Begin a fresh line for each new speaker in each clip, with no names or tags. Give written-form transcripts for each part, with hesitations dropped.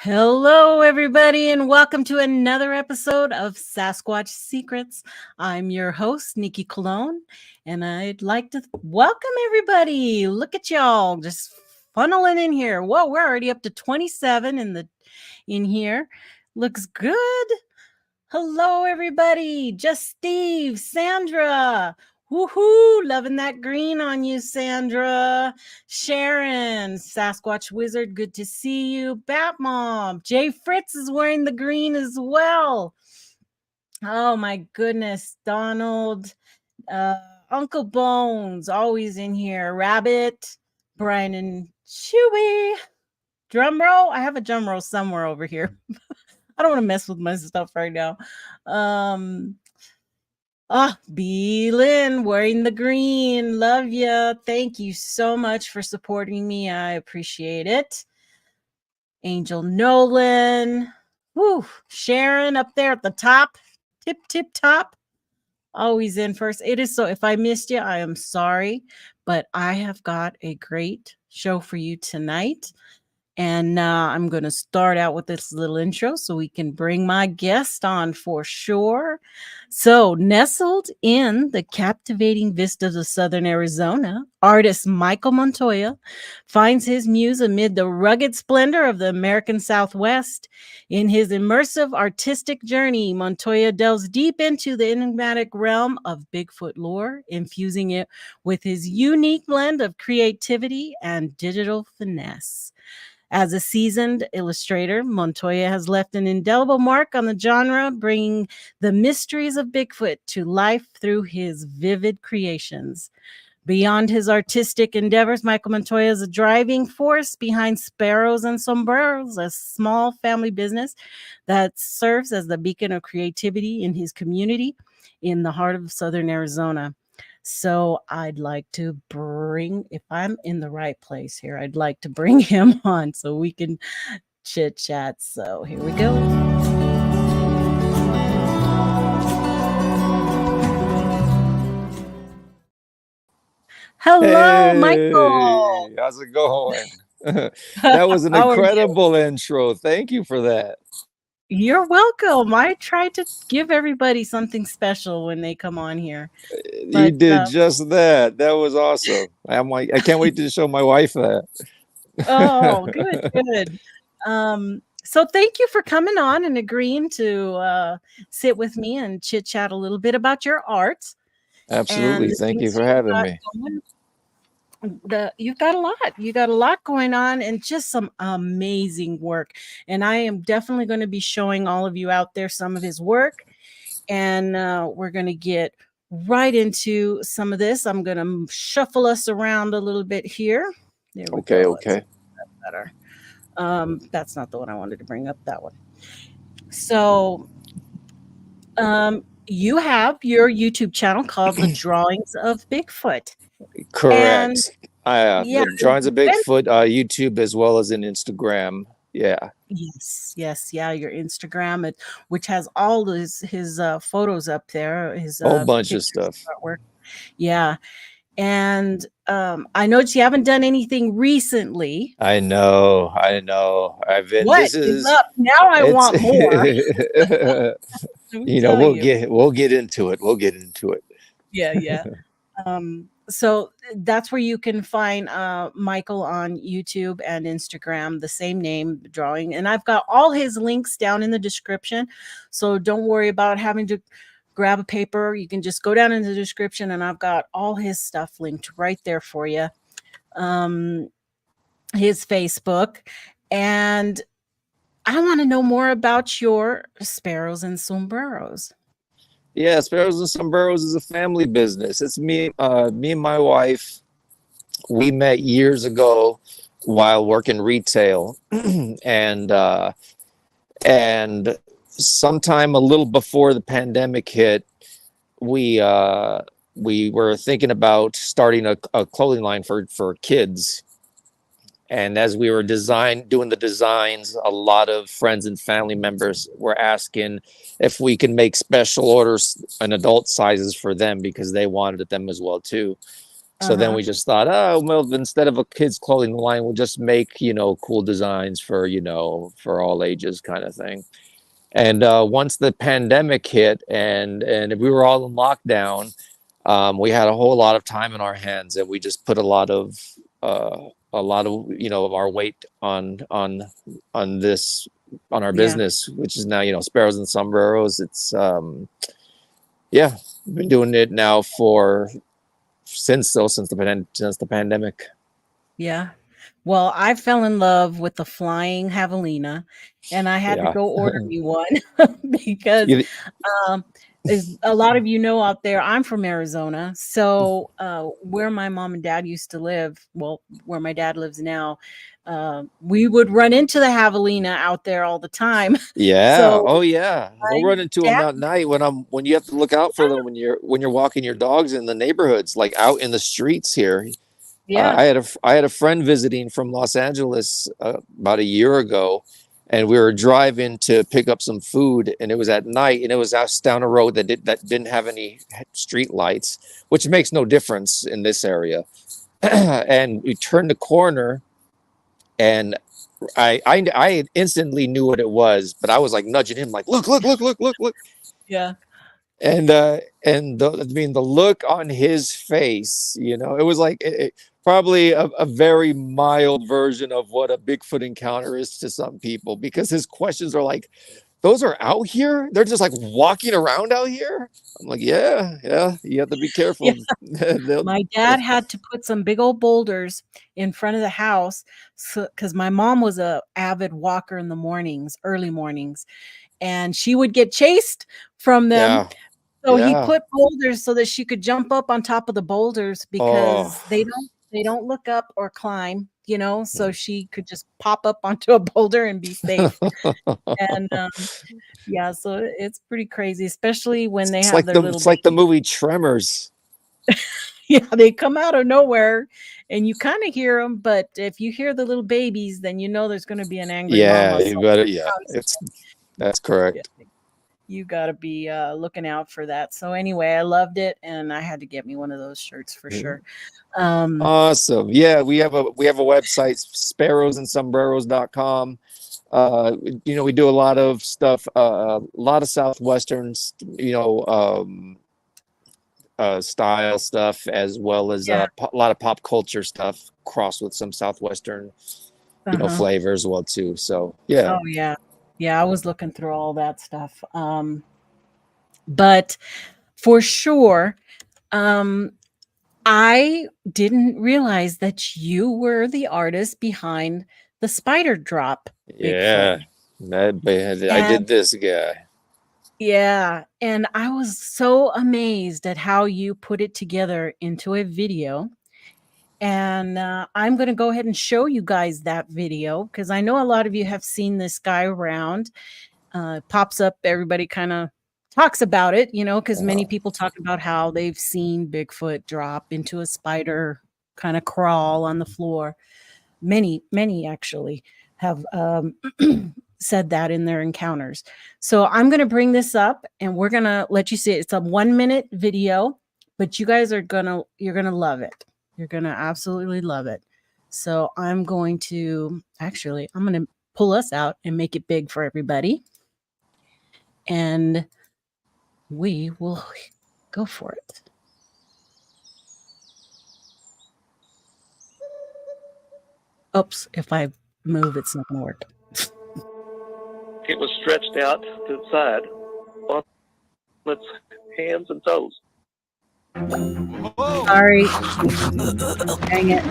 Hello, everybody, and welcome to another episode of Sasquatch Secrets. I'm your host, Nikki Colon, and I'd like to welcome everybody. Look at y'all just funneling in here. Whoa, we're already up to 27 in here. Looks good. Hello, everybody. Just Steve, Sandra. Woohoo! Loving that green on you, Sandra. Sharon, Sasquatch Wizard, good to see you. Bat Mom, Jay Fritz is wearing the green as well. Oh my goodness, Donald, Uncle Bones, always in here. Rabbit, Brian and Chewy. Drum roll. I have a drum roll somewhere over here. I don't want to mess with my stuff right now. B. Lynn wearing the green. Love ya. Thank you so much for supporting me. I appreciate it. Angel Nolan. Woo. Sharon up there at the top. Tip top. Always in first. It is so. If I missed you, I am sorry. But I have got a great show for you tonight. And I'm going to start out with this little intro so we can bring my guest on for sure. So, nestled in the captivating vistas of southern Arizona, artist Michael Montoya finds his muse amid the rugged splendor of the American Southwest. In his immersive artistic journey, Montoya delves deep into the enigmatic realm of Bigfoot lore, infusing it with his unique blend of creativity and digital finesse. As a seasoned illustrator, Montoya has left an indelible mark on the genre, bringing the mysteries of Bigfoot to life through his vivid creations. Beyond his artistic endeavors, Michael Montoya is a driving force behind Sparrows and Sombreros, a small family business that serves as the beacon of creativity in his community in the heart of southern Arizona. So I'd like to bring, if I'm in the right place here, I'd like to bring him on so we can chit chat. So here we go. Hello,
Hey,
Michael.
how's it going? That was an incredible intro. Thank you for that.
You're welcome. I try to give everybody something special when they come on here.
You did just that. That was awesome. I can't wait to show my wife that.
Oh, good. So thank you for coming on and agreeing to sit with me and chit chat a little bit about your art and
Absolutely.
the
Thank you
things
for
you've
having
got
me.
going. You've got a lot. You got a lot going on and just some amazing work. And I am definitely going to be showing all of you out there some of his work. And we're going to get right into some of this. I'm going to shuffle us around a little bit here. There we
Okay,
go.
okay.
That's better. That's not the one I wanted to bring up. That one. So you have your YouTube channel called The Drawings of Bigfoot. And
Correct.
yeah,
The Drawings of Bigfoot, YouTube as well as in Instagram. Yeah.
yes, yeah, your Instagram, which has all his photos up there, his
Whole bunch of
pictures,
stuff.
artwork. Yeah. And I noticed you haven't done anything recently.
I know. I've been
What is up? Now I
it's
want more. Let me tell you.
we'll get into it.
Yeah. So that's where you can find Michael on YouTube and Instagram, the same name, Drawing. And I've got all his links down in the description. So don't worry about having to grab a paper. You can just go down in the description and I've got all his stuff linked right there for you. His Facebook. And I want to know more about your Sparrows and Sombreros.
Yeah, Sparrows and Sombreros is a family business. It's me and my wife. We met years ago while working retail, and sometime a little before the pandemic hit, we were thinking about starting a clothing line for kids. And as we were doing the designs, a lot of friends and family members were asking if we can make special orders and adult sizes for them because they wanted them as well too. So then we just thought, oh, well, instead of a kids clothing line, we'll just make, cool designs for, for all ages kind of thing. And once the pandemic hit and we were all in lockdown, we had a whole lot of time in our hands, and we just put a lot of of our weight on this, on our business, which is now, Sparrows and Sombreros. It's yeah, been doing it now since the pandemic.
Yeah. Well, I fell in love with the flying javelina, and I had to go order me one because as a lot of you know out there, I'm from Arizona. So where my mom and dad used to live, well, where my dad lives now, we would run into the javelina out there all the time.
Yeah.
So
Oh yeah. We'll run into them
dad,
at night when you have to look out for them when you're walking your dogs in the neighborhoods, like out in the streets here.
yeah.
I had a friend visiting from Los Angeles about a year ago, and we were driving to pick up some food, and it was at night, and it was us down a road that didn't have any street lights, which makes no difference in this area. And we turned the corner, and I instantly knew what it was, but I was like nudging him, like, look, look, look, look, look, look.
Yeah.
And the look on his face, it was like probably a very mild version of what a Bigfoot encounter is to some people, because his questions are like, those are out here? They're just like walking around out here? I'm like, yeah, you have to be careful.
Yeah. My dad had to put some big old boulders in front of the house because my mom was a avid walker in the mornings, early mornings, and she would get chased from them. So he put boulders so that she could jump up on top of the boulders, because they don't look up or climb, so she could just pop up onto a boulder and be safe. And yeah, so it's pretty crazy, especially when they have their little
it's like the movie Tremors.
Yeah, they come out of nowhere and you kind of hear them, but if you hear the little babies, then there's going to be an angry mama.
You better, that's correct.
You got to be looking out for that. So anyway, I loved it, and I had to get me one of those shirts for sure.
Awesome. Yeah, we have a website, sparrowsandsombreros.com. We do a lot of stuff, a lot of Southwestern, style stuff, as well as a lot of pop culture stuff crossed with some Southwestern, flavor as well too. So yeah.
Oh yeah. Yeah, I was looking through all that stuff. But for sure, I didn't realize that you were the artist behind the spider drop Bigfoot.
I did this guy.
Yeah, and I was so amazed at how you put it together into a video. And I'm going to go ahead and show you guys that video, because I know a lot of you have seen this guy around. Pops up, everybody kind of talks about it, because many people talk about how they've seen Bigfoot drop into a spider kind of crawl on the floor. Many actually have said that in their encounters. So I'm going to bring this up, and we're going to let you see it. It's a 1-minute video, but you guys you're going to love it. You're going to absolutely love it. So I'm going to pull us out and make it big for everybody. And we will go for it. Oops, if I move, it's not going to work.
It was stretched out to the side on its hands and toes.
Sorry. Dang it.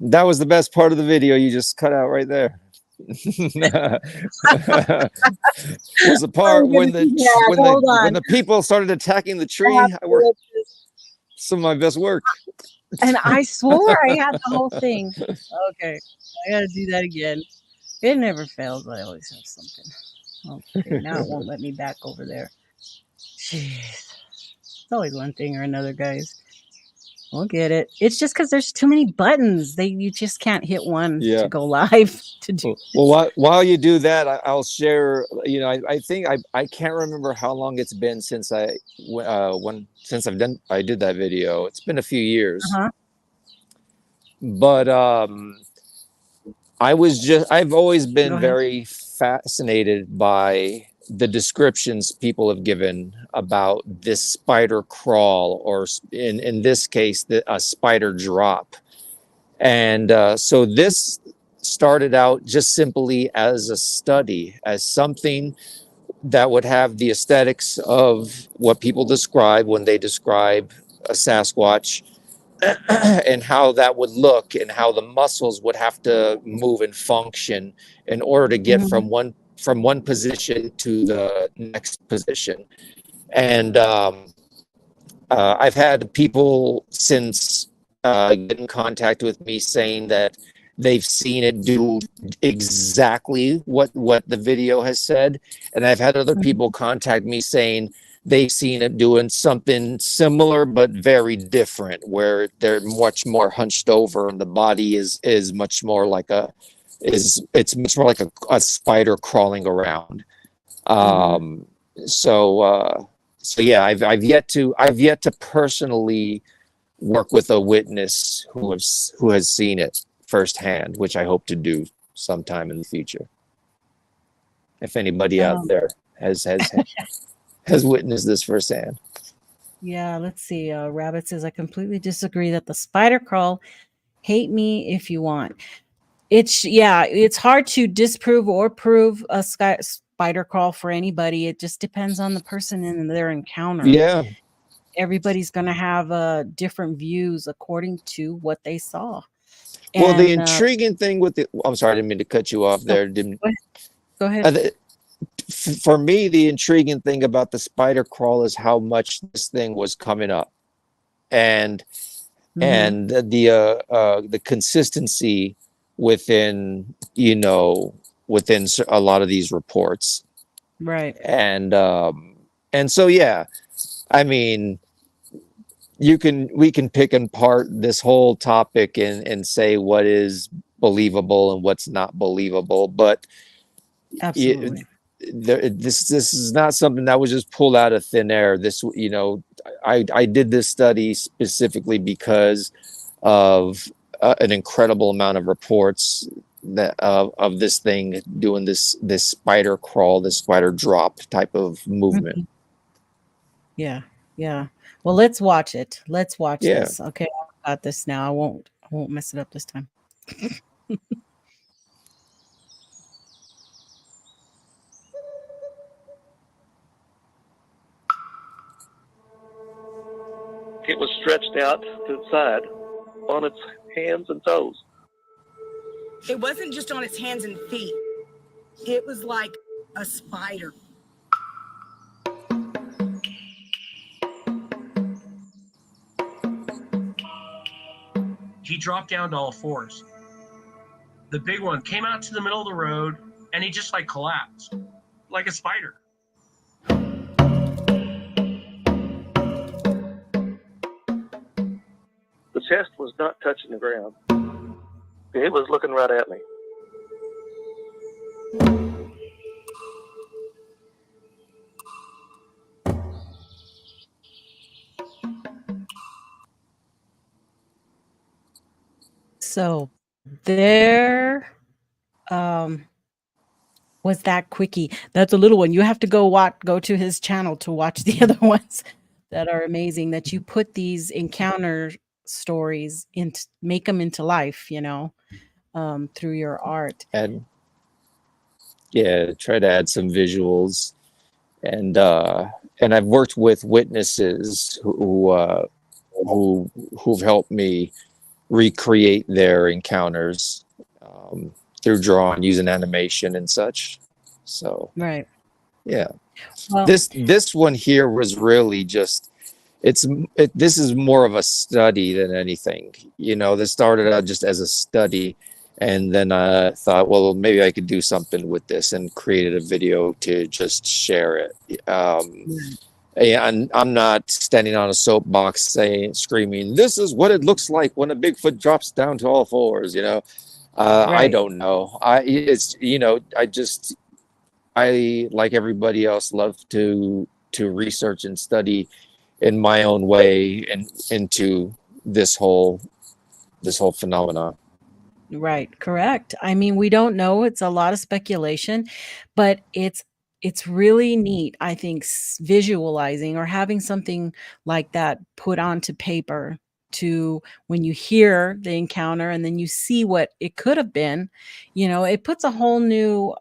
That was the best part of the video you just cut out right there. Was the part when the people started attacking the tree. Some of my best work.
And I swore I had the whole thing. Okay, I gotta do that again. It never fails. I always have something. Okay, now it won't let me back over there. Jeez. It's always one thing or another, guys. We'll get it. It's just because there's too many buttons. You just can't hit one
Yeah.
to go live to do.
Well, while you do that, I'll share. You know, I think I can't remember how long it's been since I did that video. It's been a few years,
Uh-huh.
but I've always
Go
been
ahead.
very fascinated by the descriptions people have given about this spider crawl, or in this case, a spider drop. And so this started out just simply as a study, as something that would have the aesthetics of what people describe when they describe a Sasquatch, and how that would look, and how the muscles would have to move and function in order to get
Mhm.
from one position to the next position. And I've had people since get in contact with me saying that they've seen it do exactly what the video has said, and I've had other people contact me saying they've seen it doing something similar but very different, where they're much more hunched over and the body is much more like it's much more like a spider crawling around. So yeah, I've yet to personally work with a witness who has seen it firsthand, which I hope to do sometime in the future. If anybody out there has witnessed this firsthand.
Yeah, let's see. Rabbit says, I completely disagree that the spider crawl. Hate me if you want. It's hard to disprove or prove a spider crawl for anybody. It just depends on the person and their encounter.
Yeah.
Everybody's going to have different views according to what they saw.
Well, the intriguing thing with I'm sorry, I didn't mean to cut you off there.
Go ahead.
For me, the intriguing thing about the spider crawl is how much this thing was coming up, and the consistency within within a lot of these reports,
right?
And so yeah, I mean, we can pick apart this whole topic and say what is believable and what's not believable, but
absolutely,
this is not something that was just pulled out of thin air. This, I did this study specifically because of an incredible amount of reports that of this thing doing this spider crawl, this spider drop type of movement.
Yeah. Well, let's watch it. Let's watch
Yeah.
this. Okay, I got this now. I won't mess it up this time.
It was stretched out to the side on its hands and toes.
It wasn't just on its hands and feet. It was like a spider.
He dropped down to all fours. The big one came out to the middle of the road, and he just like collapsed, like a spider.
The chest was not touching the ground. It was looking right at me.
So there was that quickie. That's a little one. You have to go to his channel to watch the other ones that are amazing, that you put these encounter stories into, make them into life, through your art.
And yeah, try to add some visuals, and I've worked with witnesses who've helped me recreate their encounters through drawing, using animation and such. So
right,
yeah.
Well,
this one here was really just this is more of a study than anything. This started out just as a study, and then I thought, well, maybe I could do something with this, and created a video to just share it. Yeah, and I'm not standing on a soapbox screaming, "This is what it looks like when a Bigfoot drops down to all fours." I
Right.
don't know. I like everybody else love to research and study in my own way and into this whole phenomenon.
Right, correct. I mean, we don't know, it's a lot of speculation, but it's really neat, I think, visualizing or having something like that put onto paper to when you hear the encounter and then you see what it could have been, it puts a whole new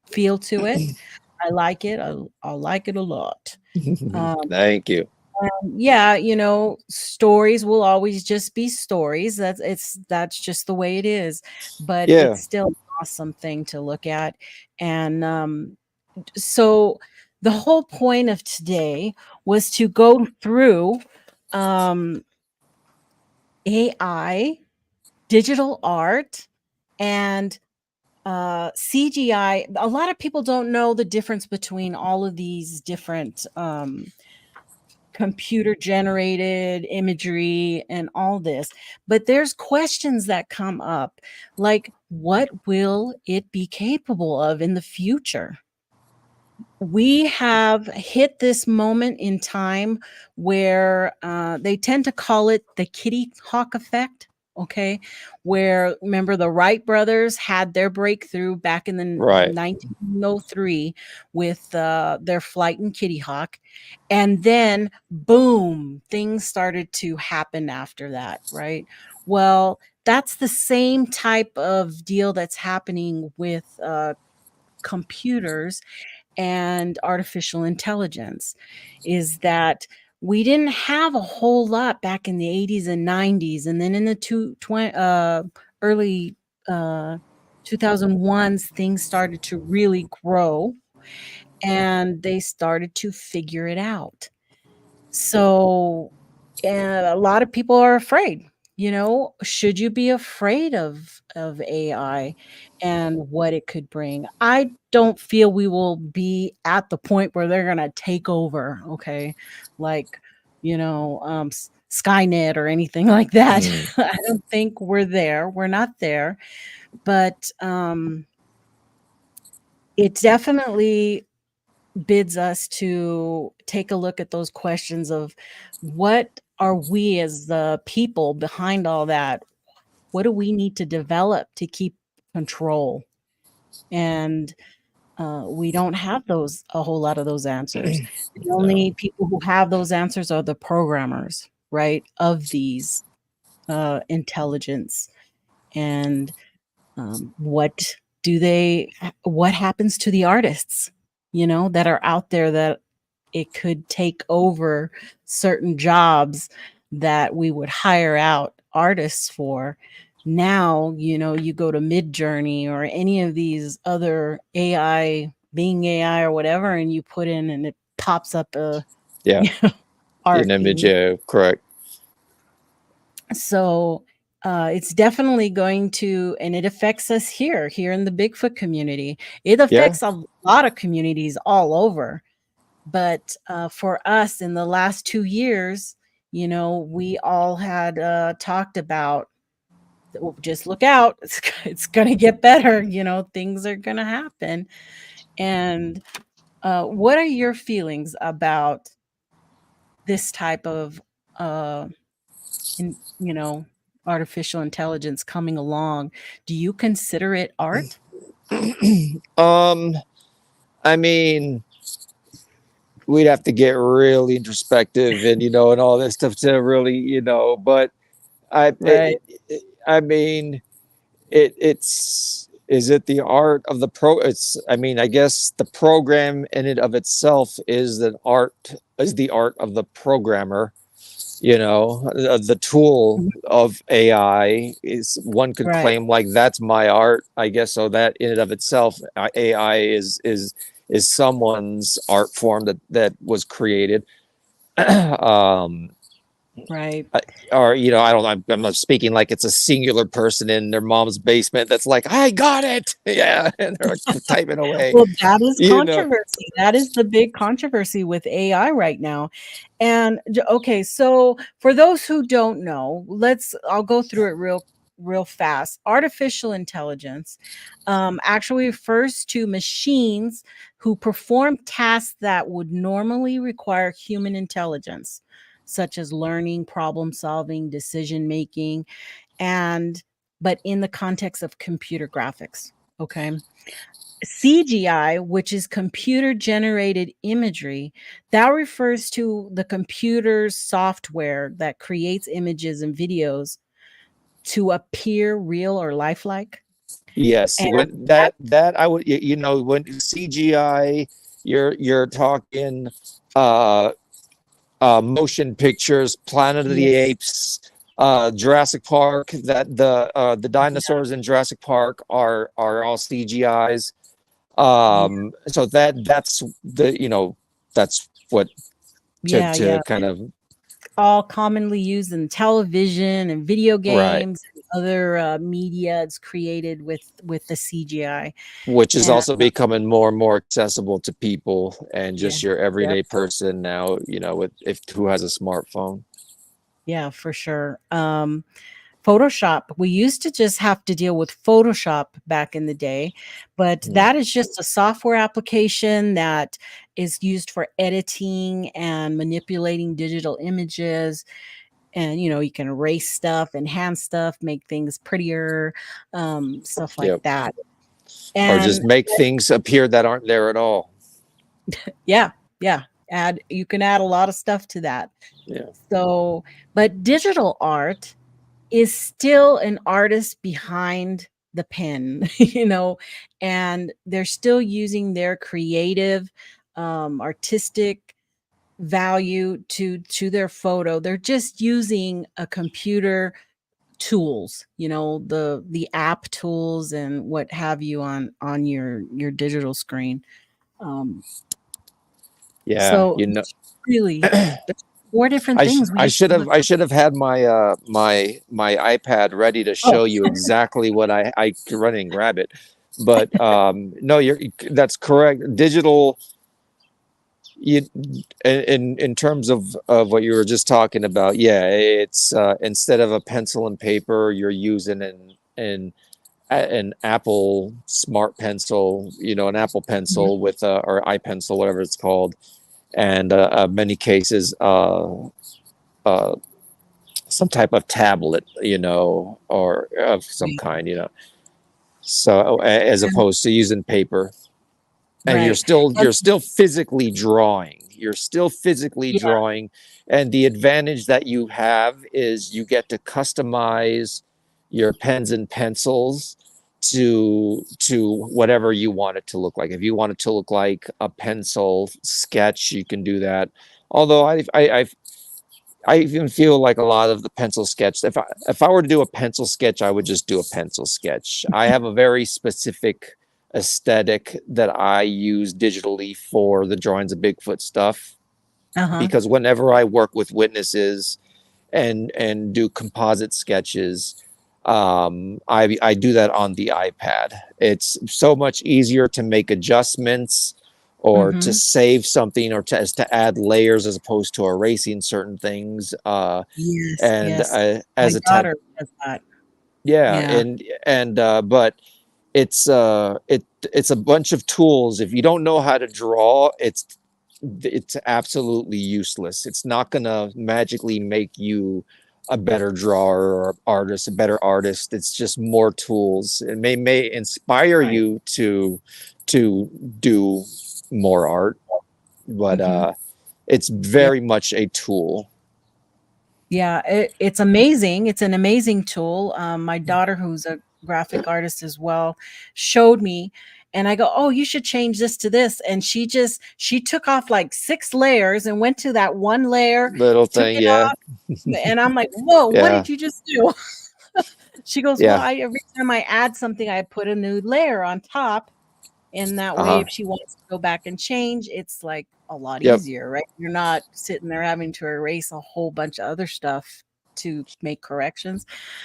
feel to it. I like it. I like it a lot. Um,
Thank you.
yeah, stories will always just be stories. That's just the way it is. But
Yeah.
it's still an awesome thing to look at. And so the whole point of today was to go through um, AI, digital art, and CGI. A lot of people don't know the difference between all of these different computer generated imagery and all this, but there's questions that come up, like what will it be capable of in the future? We have hit this moment in time where they tend to call it the Kitty Hawk effect. Okay, where remember the Wright brothers had their breakthrough back in the
Right.
1903 with their flight in Kitty Hawk, and then boom, things started to happen after that, right? Well, that's the same type of deal that's happening with computers and artificial intelligence, is that we didn't have a whole lot back in the 80s and 90s, and then in the early 2001s things started to really grow and they started to figure it out. So a lot of people are afraid. Should you be afraid of AI and what it could bring? I don't feel we will be at the point where they're gonna take over, okay? Like, Skynet or anything like that. I don't think we're there. We're not there. But it definitely bids us to take a look at those questions of what are we as the people behind all that? What do we need to develop to keep control? And we don't have a whole lot of those answers. The only people who have those answers are the programmers, right, of these intelligence. And what happens to the artists, that are out there that it could take over certain jobs that we would hire out artists for. Now, you go to Midjourney or any of these other AI, Bing AI or whatever, and you put in and it pops up a art
An image,
piece.
correct.
So it's definitely going to, and it affects us here in the Bigfoot community. It affects a lot of communities all over. But for us in the last 2 years, we all had talked about, just look out, it's going to get better, things are going to happen. And what are your feelings about this type of artificial intelligence coming along? Do you consider it art?
I mean, we'd have to get really introspective and and all this stuff to really but
Right.
I mean it's is it the art of the I guess the program in it of itself is the art of the programmer. The tool of AI is, one could
Right.
claim, like, that's my art, I guess. So that in and of itself, AI is someone's art form that was created.
Right.
Or I don't know, I'm not speaking like it's a singular person in their mom's basement that's like, I got it, yeah, and they're typing away.
Well, that is
you know
controversy. That is the big controversy with AI right now. And okay, so for those who don't know, I'll go through it real fast. Artificial intelligence actually refers to machines who perform tasks that would normally require human intelligence, such as learning, problem solving, decision making, but in the context of computer graphics. Okay. CGI, which is computer generated imagery, that refers to the computer's software that creates images and videos to appear real or lifelike.
yes,
And
when that I would, when CGI, you're talking uh motion pictures, Planet of the
yes,
Apes, Jurassic Park. That the
yeah,
dinosaurs in Jurassic Park are all CGIs.
yeah,
So that's that's what to
yeah.
kind of
All commonly used in television and video
right,
games and other media. It's created with the CGI.
which is
And
also becoming more and more accessible to people and
yeah,
just your
yeah,
everyday person now. With if who has a smartphone.
yeah, for sure. Photoshop. We used to just have to deal with Photoshop back in the day, but
Hmm.
that is just a software application that is used for editing and manipulating digital images. And you can erase stuff, enhance stuff, make things prettier, stuff like
Yep.
that.
Or just
And
make things appear that aren't there at all.
yeah, yeah, you can add a lot of stuff to that.
Yeah.
So, but digital art is still an artist behind the pen, and they're still using their creative, artistic value to their photo. They're just using a computer tools, the app tools and what have you on your digital screen. Um,
Yeah.
so it's really there's four different things we
I
have
should
to
have
look
I
up.
should have had my my iPad ready to
Oh,
show you exactly what I could run and grab it. But no, that's correct. Digital, you in terms of what you were just talking about, yeah, it's instead of a pencil and paper, you're using an Apple Smart Pencil, an Apple
mhm,
Pencil with or iPencil, whatever it's called, and many cases uh, some type of tablet, or of some
right,
kind, So as
and
opposed to using paper, and
right.
you're still physically drawing. You're still physically
Yeah,
drawing, and the advantage that you have is you get to customize your pens and pencils to whatever you want it to look like. If you want it to look like a pencil sketch, you can do that. Although I even feel like a lot of the pencil sketch, if I were to do a pencil sketch, I would just do a pencil sketch. I have a very specific aesthetic that I use digitally for the drawings of Bigfoot stuff,
uh-huh,
because whenever I work with witnesses and do composite sketches, I do that on the iPad. It's so much easier to make adjustments or to
mhm.
save something, or to add layers as opposed to erasing certain things.
Yes,
And
yes. My
as a type,
daughter does that.
yeah,
Yeah,
and but it's a bunch of tools. If you don't know how to draw, it's absolutely useless. It's not gonna magically make you a better drawer or artist, a better artist. It's just more tools. It may inspire
right.
you to do more art, but
Mhm.
it's
Yeah.
very much a tool.
Yeah, it's amazing. It's an amazing tool. My daughter, who's a graphic artist as well, showed me, and I go, "Oh, you should change this to this." And she took off like 6 layers and went to that one layer,
Little
took
thing,
it
yeah,
off, and I'm like, "Whoa, what
yeah,
did you just do?" She goes, "Well,
yeah.
I every time I add something, I put a new layer on top." And that way, if she wants to go back and change, it's like a lot
Yep.
easier, right? You're not sitting there having to erase a whole bunch of other stuff to make corrections.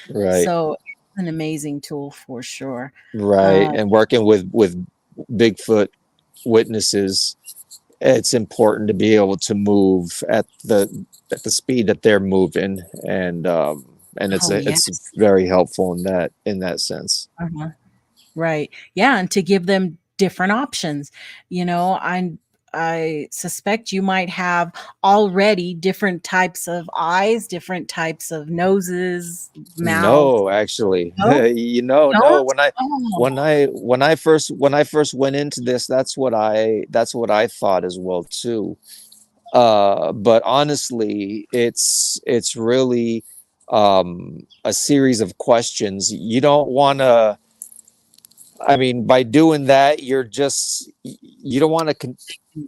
Right.
So it's an amazing tool for sure.
Right. And working with Bigfoot witnesses, it's important to be able to move at the speed that they're moving, and it's
Oh,
it's
yes.
very helpful in that sense.
Uh-huh. Right. Yeah, and to give them different options. You know, I suspect you might have already different types of eyes, different types of noses, mouths.
No, actually,
No?
no.
Don't?
When I
Oh.
when I first went into this, that's what I thought as well too. But honestly, it's really a series of questions. You don't want to. I mean, by doing that, you're just you don't want to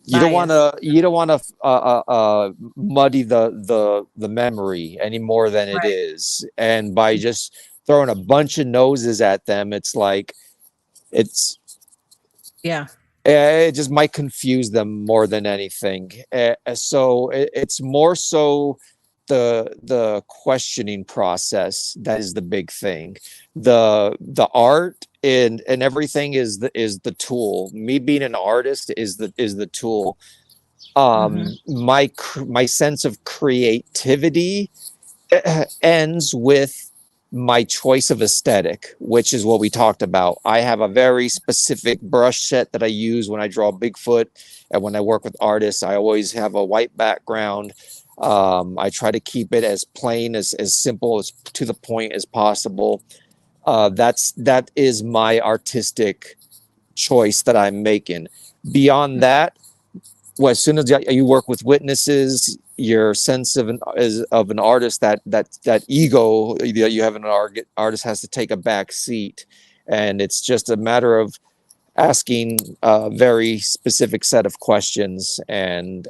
Bias.
muddy the memory any more than it
Right.
is, and by just throwing a bunch of noses at them, it's like it's
Yeah.
it just might confuse them more than anything. So it's more so the questioning process that is the big thing. The art and everything is the tool. Me being an artist is the tool. My sense of creativity ends with my choice of aesthetic, which is what we talked about. I have a very specific brush set that I use when I draw Bigfoot, and when I work with artists, I always have a white background. I try to keep it as plain, as simple, as to the point as possible. That is my artistic choice that I'm making. Beyond that, well, as soon as you work with witnesses, your sense of an artist, that ego that you have in an artist has to take a back seat, and it's just a matter of asking a very specific set of questions and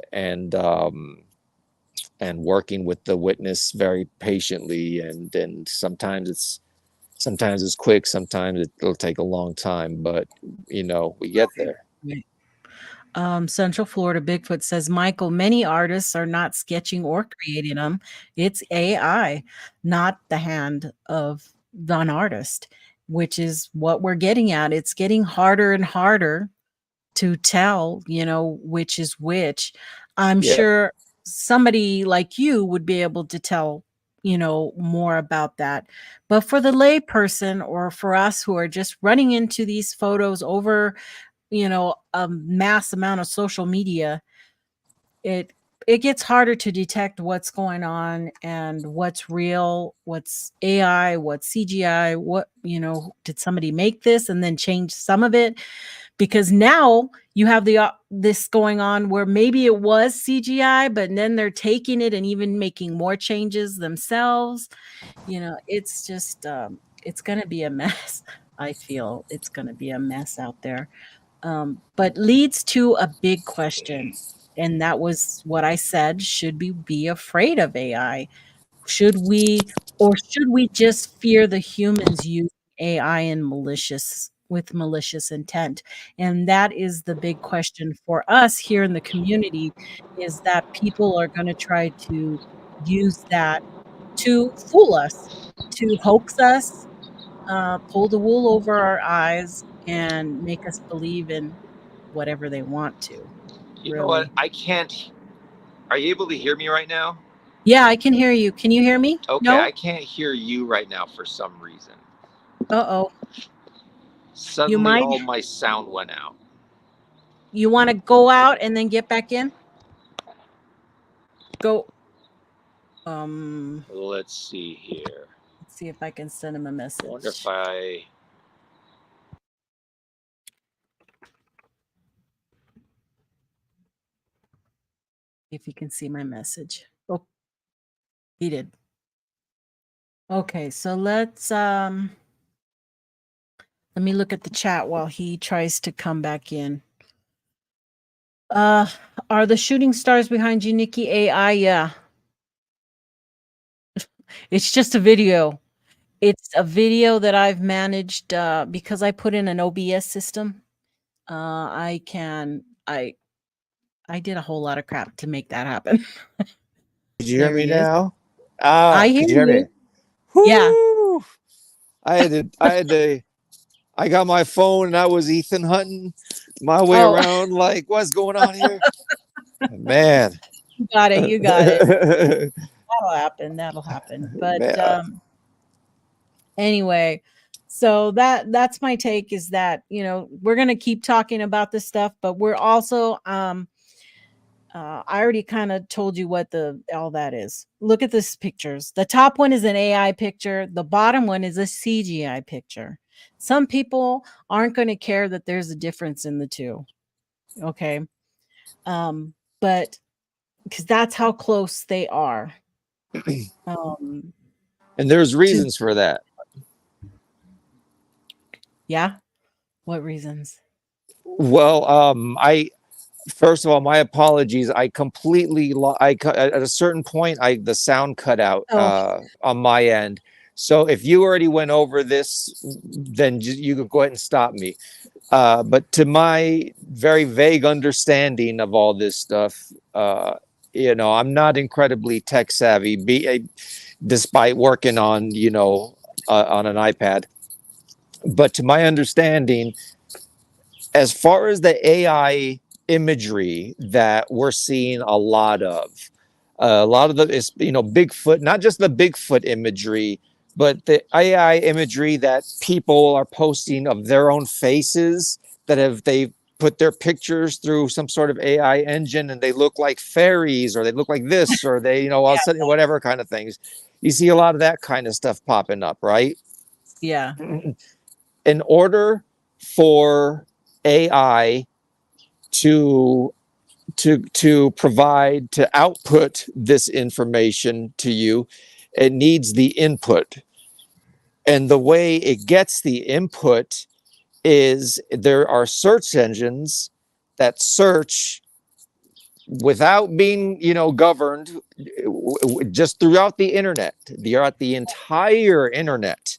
working with the witness very patiently, and sometimes it's quick, sometimes it'll take a long time, but we get there.
Right. Central Florida Bigfoot says, Michael, many artists are not sketching or creating them. It's AI, not the hand of an artist, which is what we're getting at. It's getting harder and harder to tell, which is which. I'm
Yeah.
sure somebody like you would be able to tell, more about that. But for the lay person, or for us who are just running into these photos over, a mass amount of social media, it gets harder to detect what's going on and what's real, what's AI, what's CGI, what, did somebody make this and then change some of it? Because now you have this going on where maybe it was CGI, but then they're taking it and even making more changes themselves. It's just it's going to be a mess. I feel it's going to be a mess out there. But leads to a big question. And that was what I said. Should we be afraid of AI? Should we, or should we just fear the humans using AI with malicious intent? And that is the big question for us here in the community, is that people are going to try to use that to fool us, to hoax us, pull the wool over our eyes, and make us believe in whatever they want to.
You know what?
Really.
I can't. Are you able to hear me right now?
Yeah, I can hear you. Can you hear me?
Okay,
No?
I can't hear you right now for some reason.
Uh-oh.
Suddenly, all my sound went out.
You want to go out and then get back in? Go.
Let's see here.
Let's see if I can send him a message.
I wonder if I.
If you can see my message. Oh, he did. Okay, so let me look at the chat while he tries to come back in. Are the shooting stars behind you, Nikki? AI? Yeah. It's just a video. It's a video that I've managed because I put in an OBS system. I did a whole lot of crap to make that happen.
Did you hear
There
me
he is.
now?
I hear
Could you hear me?
you. Yeah.
Whoo! I got my phone and I was Ethan hunting my way
Oh.
around like, what's going on here? Man.
You got it. You got it. That'll happen. That'll happen. But
Man.
anyway, so that's my take, is that, you know, we're going to keep talking about this stuff, but we're also I already kind of told you what all that is. Look at this pictures. The top one is an AI picture. The bottom one is a CGI picture. Some people aren't going to care that there's a difference in the two. Okay. But because that's how close they are.
And there's reasons for that.
Yeah. What reasons?
Well, first of all, my apologies. I completely at a certain point, the sound cut out on my end. So if you already went over this, then you could go ahead and stop me. But to my very vague understanding of all this stuff, you know, I'm not incredibly tech savvy, despite working on, you know, on an iPad. But to my understanding, as far as the AI imagery that we're seeing a lot of the is, you know, Bigfoot, not just the Bigfoot imagery, but the AI imagery that people are posting of their own faces that they put their pictures through some sort of AI engine and they look like fairies, or they look like this, or they, you know, all of a sudden, whatever kind of things. You see a lot of that kind of stuff popping up, right?
Yeah.
In order for AI to provide, to output this information to you, it needs the input. And the way it gets the input is there are search engines that search without being, you know, governed, just throughout the internet, throughout the entire internet.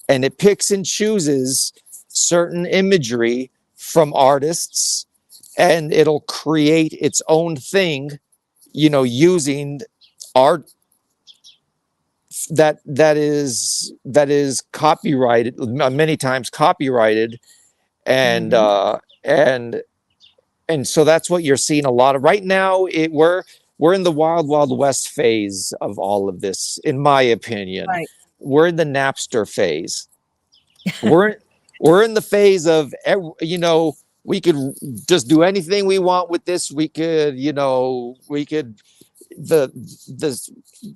And it picks and chooses certain imagery from artists, and it'll create its own thing, you know, using art that is copyrighted, many times copyrighted, and and so that's what you're seeing a lot of right now. We're in the wild west phase of all of this, in my opinion.
Right.
We're in the Napster phase. We're in the phase of, you know, we could just do anything we want with this. We could, you know,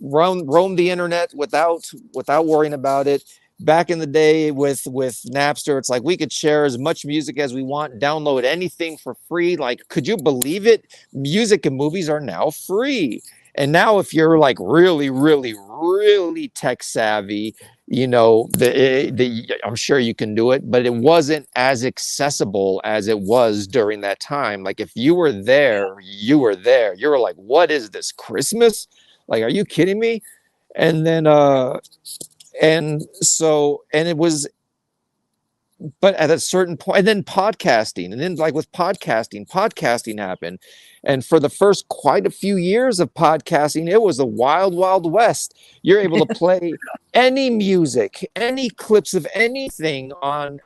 roam the internet without worrying about it. Back in the day with Napster, it's like we could share as much music as we want, download anything for free. Like, could you believe it? Music and movies are now free. And now if you're like really tech savvy, you know, I'm sure you can do it, but it wasn't as accessible as it was during that time. Like if you were there, you were there. You were like, what is this, Christmas? Like, are you kidding me? And then and it was, but at a certain point, and then podcasting, and then like with podcasting happened. And for the first quite a few years of podcasting, it was a wild west. You're able to play any music, any clips of anything on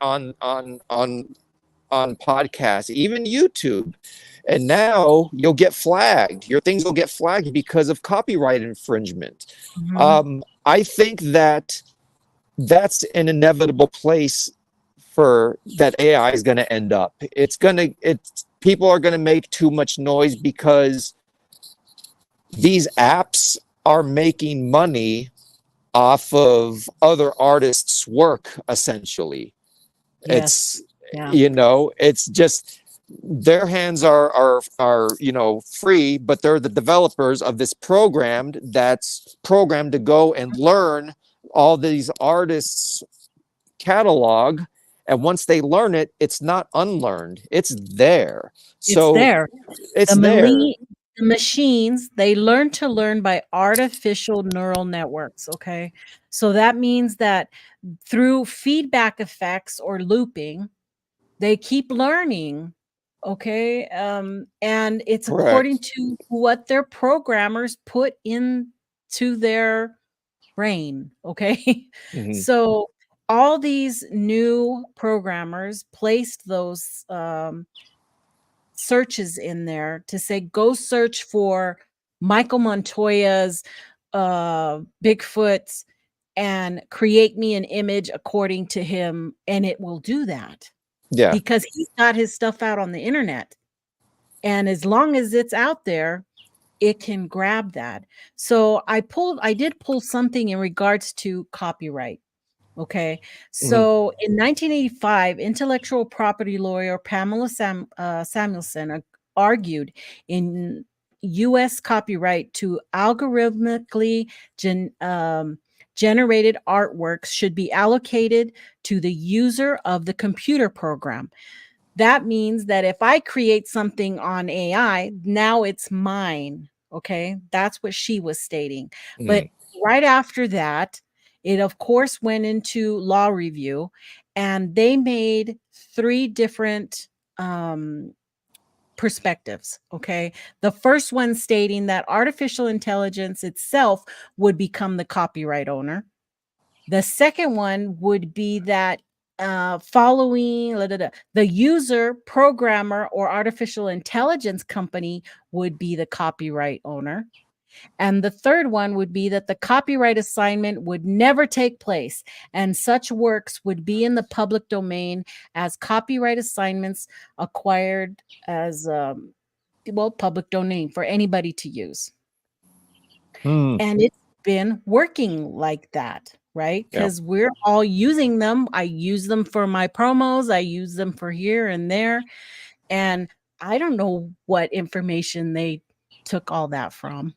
podcasts, even YouTube. And now you'll get flagged. Your things will get flagged because of copyright infringement. I think that that's an inevitable place for that AI is going to end up. People are going to make too much noise because these apps are making money off of other artists' work, essentially.
Yes.
You know, it's just their hands are you know, free, but they're the developers of this program that's programmed to go and learn all these artists' catalog. And once they learn it, it's not unlearned. It's there. So
it's there. The machines, they learn to learn by artificial neural networks. Okay. So that means that through feedback effects or looping, They keep learning. Okay. And it's according
Correct.
to what their programmers put into their brain. Okay.
Mhm.
So all these new programmers placed those searches in there to say, go search for Michael Montoya's Bigfoots and create me an image according to him, and it will do that
Yeah.
because he's got his stuff out on the internet. And as long as it's out there, it can grab that. So I did pull something in regards to copyright. Okay.
Mhm.
So in 1985, intellectual property lawyer Pamela Samuelson argued in US copyright to algorithmically generated artworks should be allocated to the user of the computer program. That means that if I create something on AI, now it's mine. Okay. That's what she was stating. But
Mhm.
right after that, it of course went into law review, and they made 3 different perspectives. Okay. The first one stating that artificial intelligence itself would become the copyright owner. The second one would be that following the user, programmer, or artificial intelligence company would be the copyright owner. And the third one would be that the copyright assignment would never take place, and such works would be in the public domain as copyright assignments acquired as public domain for anybody to use.
Mm.
And it's been working like that, right?
Yeah.
Because we're all using them. I use them for my promos, I use them for here and there. And I don't know what information they took all that from,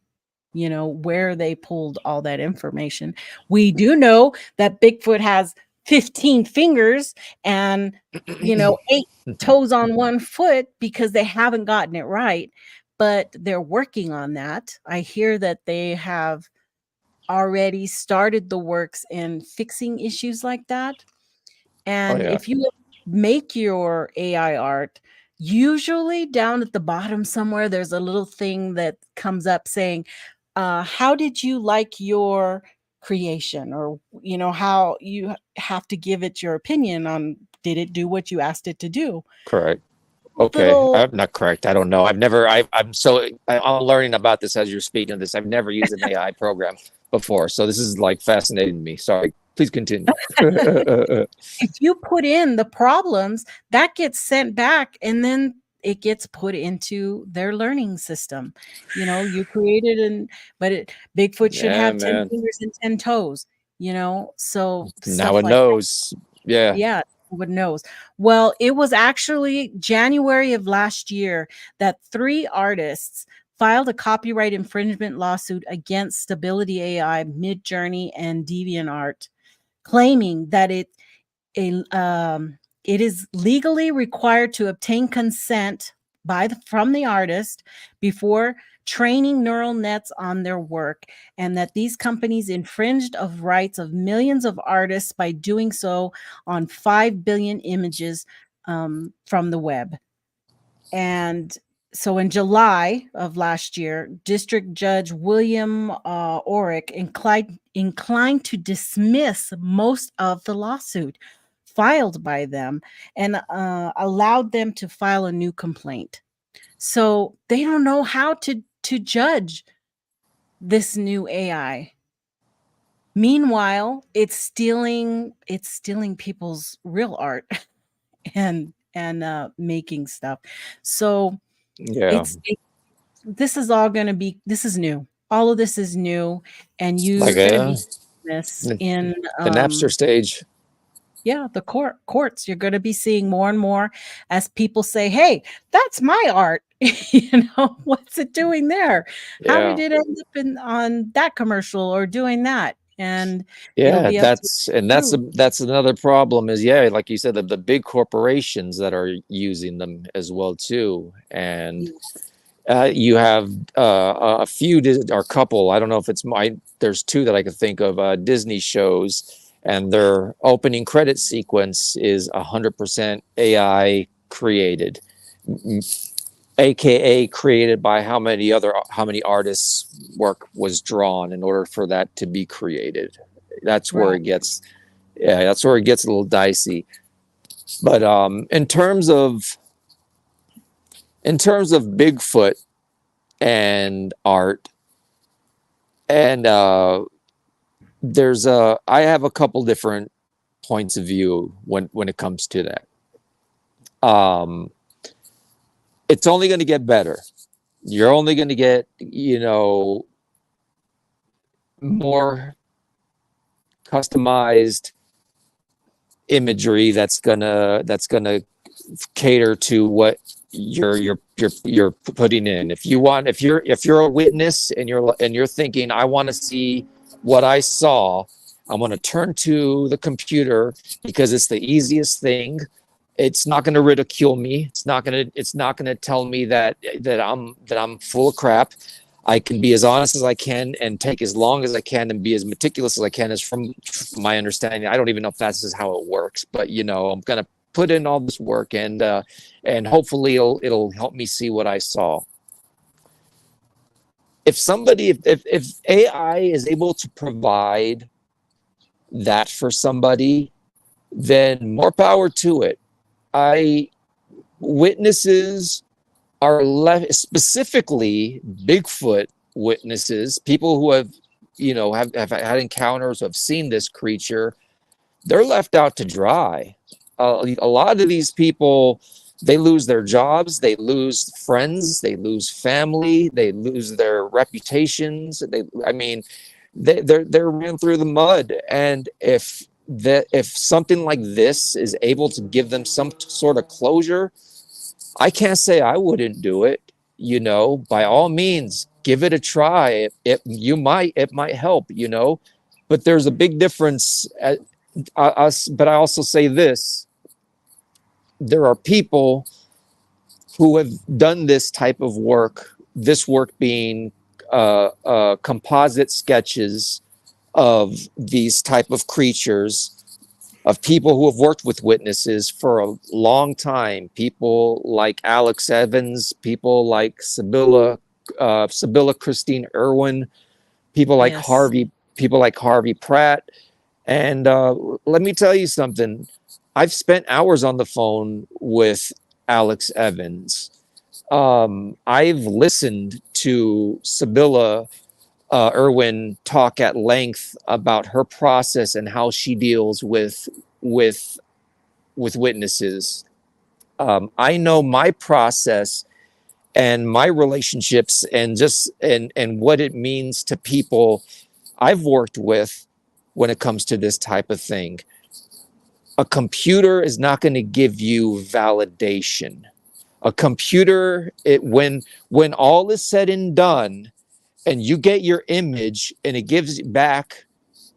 where they pulled all that information. We do know that Bigfoot has 15 fingers and, 8 toes on one foot because they haven't gotten it right, but they're working on that. I hear that they have already started the works in fixing issues like that.
Oh
And
yeah.
if you make your AI art, usually down at the bottom somewhere, there's a little thing that comes up saying, how did you like your creation? Or, how you have to give it your opinion on, did it do what you asked it to do?
Correct. Okay,
Little,
I'm not correct. I don't know. I'm learning about this as you're speaking of this. I've never used an AI program before, so this is like fascinating to me. Sorry, please continue.
if you put in the problems, that gets sent back, and then it gets put into their learning system. You created Bigfoot should
Yeah,
have 10
man.
fingers and 10 toes, so
Now
stuff
it
like that.
knows. Yeah.
Yeah, would knows. Well, it was actually January of last year that 3 artists filed a copyright infringement lawsuit against Stability AI, Midjourney, and DeviantArt, claiming that it is legally required to obtain consent from the artist before training neural nets on their work, and that these companies infringed of rights of millions of artists by doing so on 5 billion images from the web. And so in July of last year, District Judge William Orrick inclined to dismiss most of the lawsuit filed by them and allowed them to file a new complaint. So they don't know how to judge this new AI. Meanwhile, it's stealing people's real art and making stuff. So
Yeah.
this is all going to be, this is new. All of this is new, and
Like
you're going to be this in
the Napster stage.
yeah, the courts. You're going to be seeing more and more as people say, hey, that's my art. What's it doing there? How
Yeah.
did it end up on that commercial or doing that? And it'll
Yeah,
be up to you.
that's another problem is, yeah, like you said, the big corporations that are using them as well too. And you have a few or couple, I don't know if it's there's 2 that I could think of, Disney shows, and their opening credit sequence is 100% AI created, aka created by how many artists' work was drawn in order for that to be created. That's where it gets, that's where it gets a little dicey. But in terms of Bigfoot and art, and I have a couple different points of view when it comes to that. It's only going to get better. You're only going to get, more customized imagery that's gonna cater to what you're putting in. If you're a witness and you're thinking, I want to see what I saw, I want to turn to the computer because it's the easiest thing. It's not going to ridicule me. It's not going to tell me that I'm full of crap. I can be as honest as I can and take as long as I can and be as meticulous as I can, as from my understanding. I don't even know if that's just how it works, but I'm going to put in all this work and hopefully it'll help me see what I saw. If AI is able to provide that for somebody, then more power to it. Witnesses are left, specifically Bigfoot witnesses, people who have had encounters, have seen this creature, they're left out to dry. A lot of these people, they lose their jobs, they lose friends, they lose family, they lose their reputations. They're ran through the mud. And if something like this is able to give them some sort of closure, I can't say I wouldn't do it. By all means, give it a try. It might help. But there's a big difference. But I also say this: there are people who have done this type of work. This work being composite sketches of these type of creatures, of people who have worked with witnesses for a long time. People like Alex Evans, people like Sibylla Christine Irwin, people like Harvey Pratt. And let me tell you something. I've spent hours on the phone with Alex Evans. I've listened to Sibylla Irwin talk at length about her process and how she deals with witnesses. I know my process and my relationships and what it means to people I've worked with when it comes to this type of thing. A computer is not going to give you validation. A computer, when all is said and done, and you get your image and it gives back,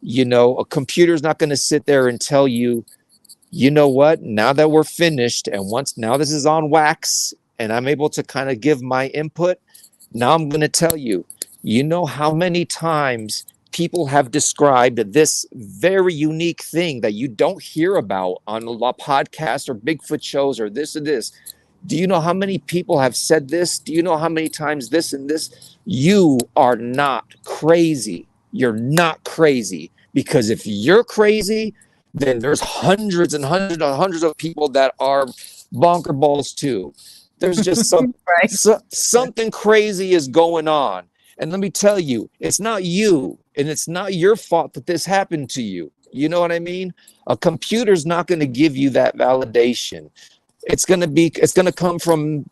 a computer's not going to sit there and tell you, what, now that we're finished and now this is on wax and I'm able to kind of give my input, now I'm going to tell you, how many times people have described this very unique thing that you don't hear about on a lot of podcasts or Bigfoot shows or this or this. Do you know how many people have said this? Do you know how many times this and this? You are not crazy. You're not crazy. Because if you're crazy, then there's hundreds and hundreds and hundreds of people that are bonker balls too. There's just something crazy is going on. And let me tell you, it's not you, and it's not your fault that this happened to you. You know what I mean? A computer's not going to give you that validation. It's going to come from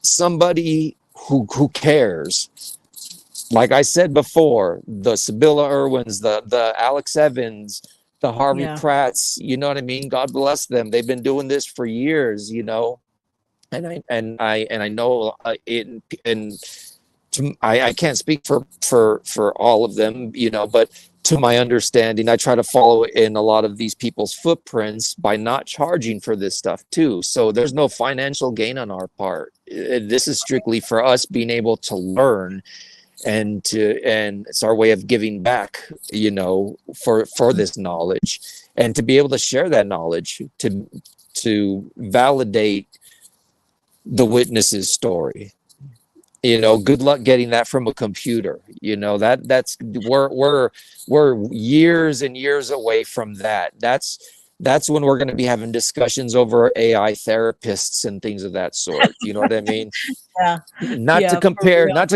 somebody who cares. Like I said before, the Sibylla Irwins, the Alex Evans, the Harvey Pratts, you know what I mean? God bless them. They've been doing this for years, and I know I can't speak for all of them, but to my understanding, I try to follow in a lot of these people's footprints by not charging for this stuff too. So there's no financial gain on our part. This is strictly for us being able to learn and it's our way of giving back, you know, for this knowledge, and to be able to share that knowledge to validate the witness's story. You know, good luck getting that from a computer. You know, that's we're years and years away from that. That's when we're going to be having discussions over AI therapists and things of that sort. You know what I mean?
Yeah.
Not
Yeah,
to
for
compare,
real.
not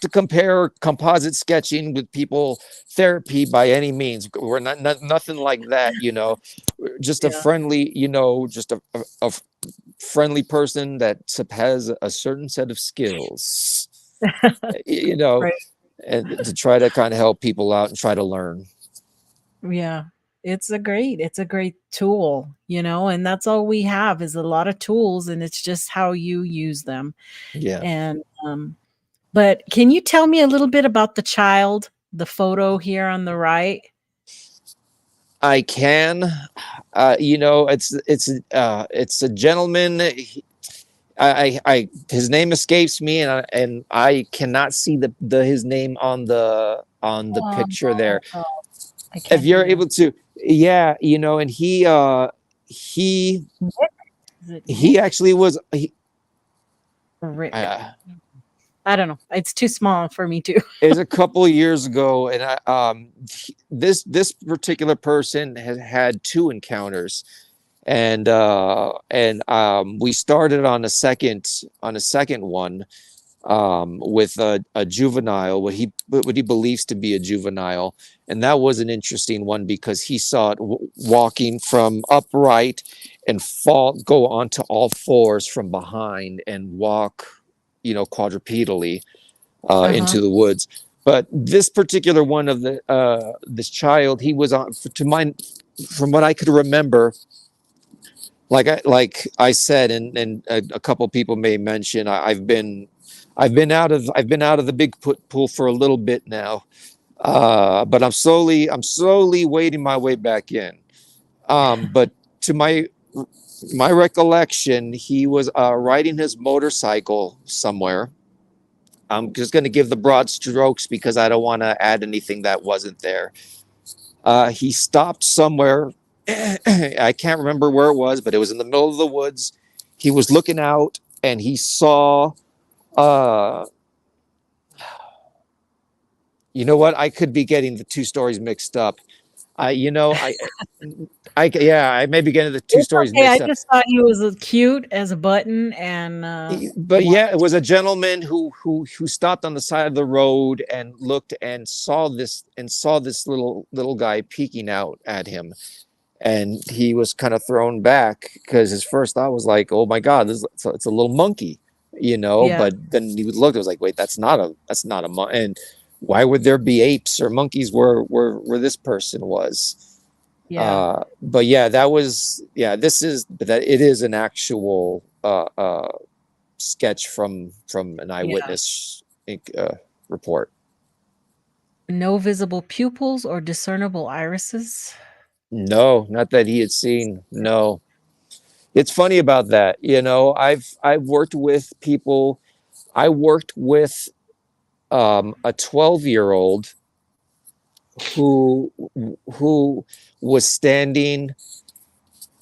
to compare composite sketching with people therapy by any means. We're not nothing like that. You know, just a
Yeah.
friendly, you know, just a friendly person that has a certain set of skills, you know,
Right.
and to try to kind of help people out and try to learn.
Yeah. It's a great tool, you know, and that's all we have is a lot of tools, and it's just how you use them.
Yeah.
And but can you tell me a little bit about the child, the photo here on the right?
I can, you know, it's a gentleman. His name escapes me, and I cannot see his name on the picture there.
Oh, I
If
can't
you're
either.
able to, yeah, you know, and he
Nick? Is it
he
Nick?
actually was
Or Rick? I don't know. It's too small for me too.
it was a couple of years ago, and this particular person has had 2 encounters, and we started on a second one, with a juvenile, what he believes to be a juvenile, and that was an interesting one because he saw it walking from upright and go onto all fours from behind and walk, you know, quadrupedally into the woods. But this particular one of this child, he was on, from what I could remember, like I said, and a couple people may mention, I've been out of the Bigfoot pool for a little bit now, but I'm slowly wading my way back in. But to my recollection, he was riding his motorcycle somewhere. I'm just going to give the broad strokes because I don't want to add anything that wasn't there. He stopped somewhere. I can't remember where it was, but it was in the middle of the woods. He was looking out and he saw, you know what? I could be getting the 2 stories mixed up. I may be getting the 2
It's
stories
okay. I
mixed up.
just thought he was as cute as a button, and
But yeah, it was a gentleman who stopped on the side of the road and looked and saw this little guy peeking out at him, and he was kind of thrown back because his first thought was like, "Oh my God, it's a little monkey," you know.
Yeah.
But then he looked, it was like, "Wait, that's not a monkey." And why would there be apes or monkeys where this person was?
Yeah.
But yeah, that was it is an actual sketch from an eyewitness report.
No visible pupils or discernible irises.
No, not that he had seen. No. It's funny about that. You know, I've worked with people. I worked with a 12-year-old who was standing,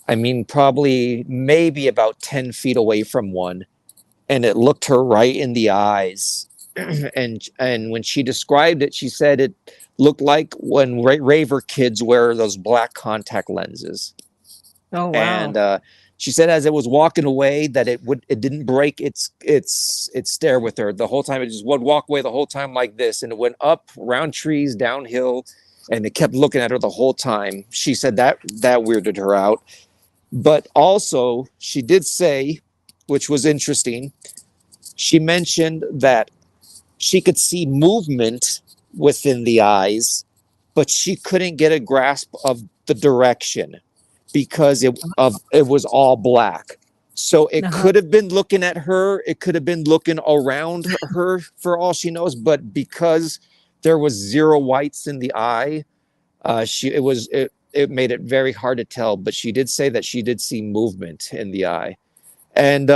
I mean, probably maybe about 10 feet away from one, and it looked her right in the eyes. and when she described it, she said it looked like when raver kids wear those black contact lenses.
Oh wow.
And she said as it was walking away that it didn't break its stare with her the whole time. It just would walk away the whole time like this, and it went up round trees, downhill, and it kept looking at her the whole time. She said that weirded her out. But also she did say, which was interesting, she mentioned that she could see movement within the eyes, but she couldn't get a grasp of the direction because it was all black. So it could have been looking at her, it could have been looking around her for all she knows, but because there was 0 whites in the eye, it made it very hard to tell. But she did say that she did see movement in the eye. And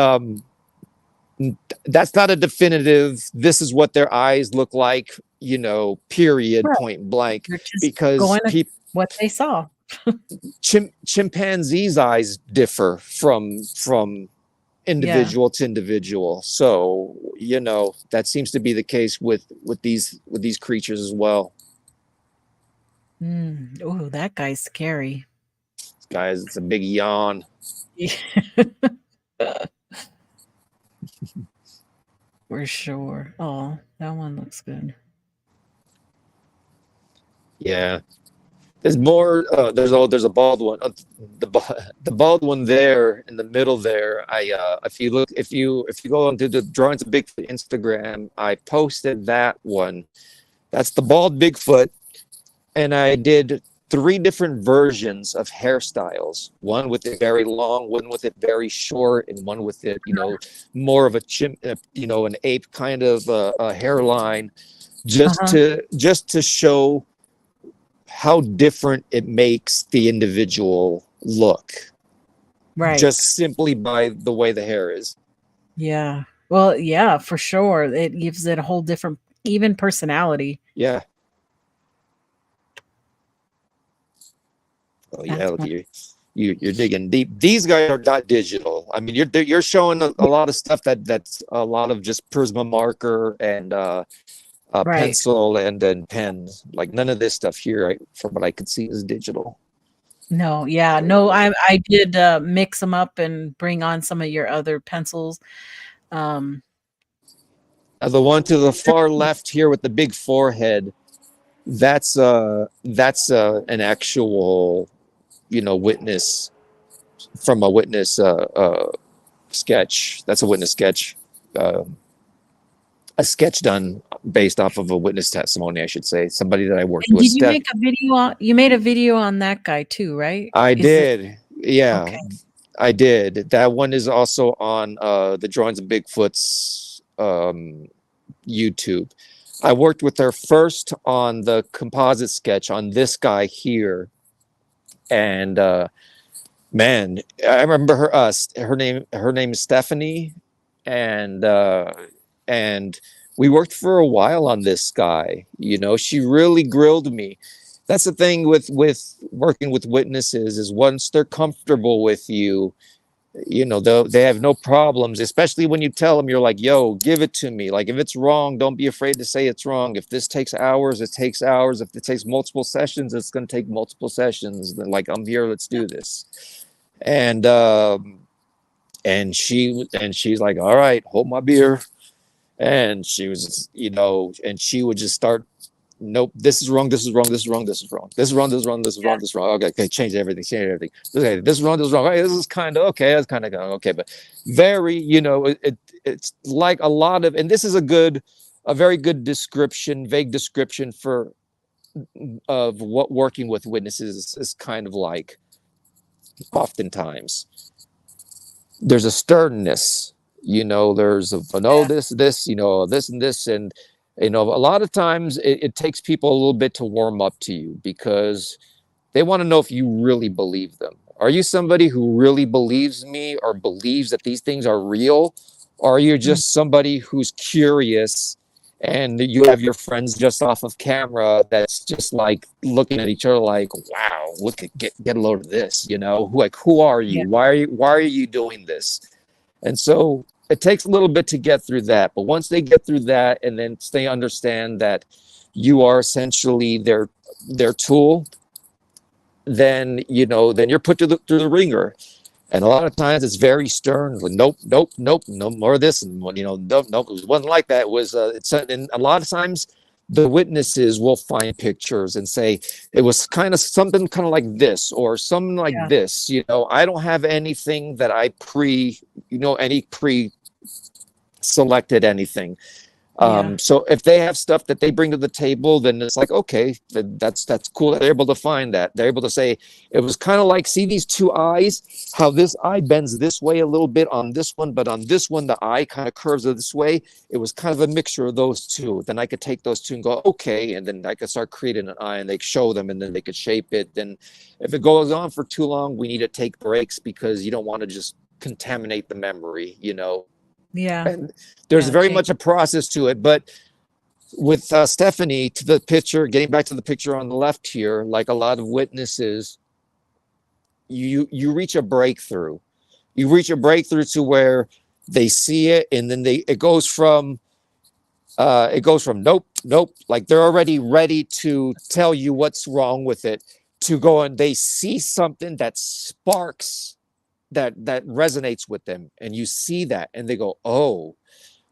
that's not a definitive, this is what their eyes look like, you know, period,
Right.
point blank,
You're just
because
going to what they saw.
chimpanzees' eyes differ from individual to individual. So, you know, that seems to be the case with these creatures as well.
Oh, that guy's scary.
Guys, it's a big yawn.
For sure. Oh, that one looks good.
Yeah. There's more. There's a bald one. The bald one there in the middle there. If you go onto the Drawings of Bigfoot Instagram, I posted that one. That's the bald Bigfoot, and I did 3 different versions of hairstyles. One with it very long, one with it very short, and one with it, you know, more of a an ape kind of a hairline, just to show how different it makes the individual look,
Right.
just simply by the way the hair is.
Yeah. Well, yeah, for sure. It gives it a whole different, even personality.
Yeah. Oh yeah, look, you're digging deep. These guys are not digital. I mean, you're showing a lot of stuff that's a lot of just Prisma marker and
Right.
pencil and then pens. Like none of this stuff here, from what I could see, is digital.
No, yeah, no, I did mix them up and bring on some of your other pencils.
The one to the far left here with the big forehead, that's an actual, you know, witness from a witness sketch. That's a witness sketch. A sketch done based off of a witness testimony, I should say. Somebody that I worked with.
Did you make a video on? You made a video on that guy too, right?
I did. Yeah,
okay.
I did. That one is also on the Drawings of Bigfoot's YouTube. I worked with her first on the composite sketch on this guy here, and man, I remember her name is Stephanie, and we worked for a while on this guy. You know, she really grilled me. That's the thing with working with witnesses, is once they're comfortable with you, you know, they have no problems, especially when you tell them, you're like, yo, give it to me. Like, if it's wrong, don't be afraid to say it's wrong. If this takes hours, it takes hours. If it takes multiple sessions, it's going to take multiple sessions. Then, like, I'm here, let's do this. And she's like, all right, hold my beer. And she was, you know, and she would just start, nope, this is wrong, this is wrong, this is wrong, this is wrong, this is wrong, this is wrong, this is wrong, this is wrong. Okay, change everything. Okay, this is wrong, this is wrong. Okay, this is kind of okay, that's kind of going okay, but very, you know, it's like a lot of, and this is a very good description, vague description of what working with witnesses is kind of like. Oftentimes, there's a sternness. You know, there's this, you know, this and this. And, you know, a lot of times it takes people a little bit to warm up to you, because they want to know if you really believe them. Are you somebody who really believes me, or believes that these things are real? Or are you just somebody who's curious, and you have your friends just off of camera that's just like looking at each other like, wow, look at, get a load of this, you know, who are you? Yeah. Why are you doing this? And so it takes a little bit to get through that. But once they get through that, and then they understand that you are essentially their tool, then, you know, then you're put through the ringer. And a lot of times it's very stern. Like, nope, no more of this. And, you know, nope, it wasn't like that. It was, and a lot of times the witnesses will find pictures and say, it was kind of something kind of like this, or something like this. You know, I don't have anything that I pre-selected anything. So if they have stuff that they bring to the table, then it's like, okay, that's cool. They're able to find that. They're able to say, it was kind of like, see these two eyes, how this eye bends this way a little bit on this one, but on this one, the eye kind of curves this way. It was kind of a mixture of those two. Then I could take those two and go, okay. And then I could start creating an eye, and they show them, and then they could shape it. Then if it goes on for too long, we need to take breaks, because you don't want to just contaminate the memory, you know?
Yeah.
And there's
Yeah.
very much a process to it. But with Stephanie, to the picture, getting back to the picture on the left here, like a lot of witnesses, you reach a breakthrough. You reach a breakthrough to where they see it, and then it goes from nope, nope, like they're already ready to tell you what's wrong with it, to go and they see something that sparks, that resonates with them, and you see that and they go, oh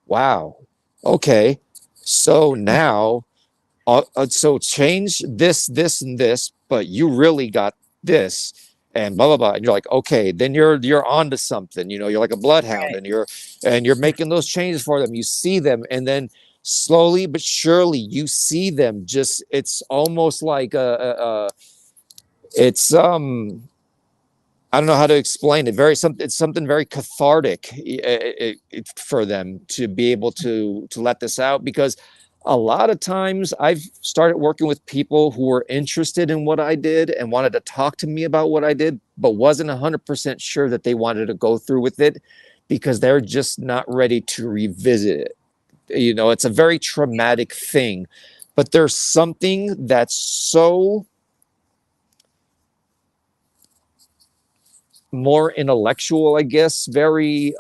wow, okay, so now so change this and this, but you really got this, and blah blah blah, and you're like, okay, then you're on to something, you're like a bloodhound,
Right.
and you're making those changes for them. You see them, and then slowly but surely you see them, just it's almost like it's I don't know how to explain it. It's something very cathartic for them to be able to let this out, because a lot of times I've started working with people who were interested in what I did and wanted to talk to me about what I did, but wasn't 100% sure that they wanted to go through with it because they're just not ready to revisit it. It's a very traumatic thing, but there's something that's so more intellectual, I guess, very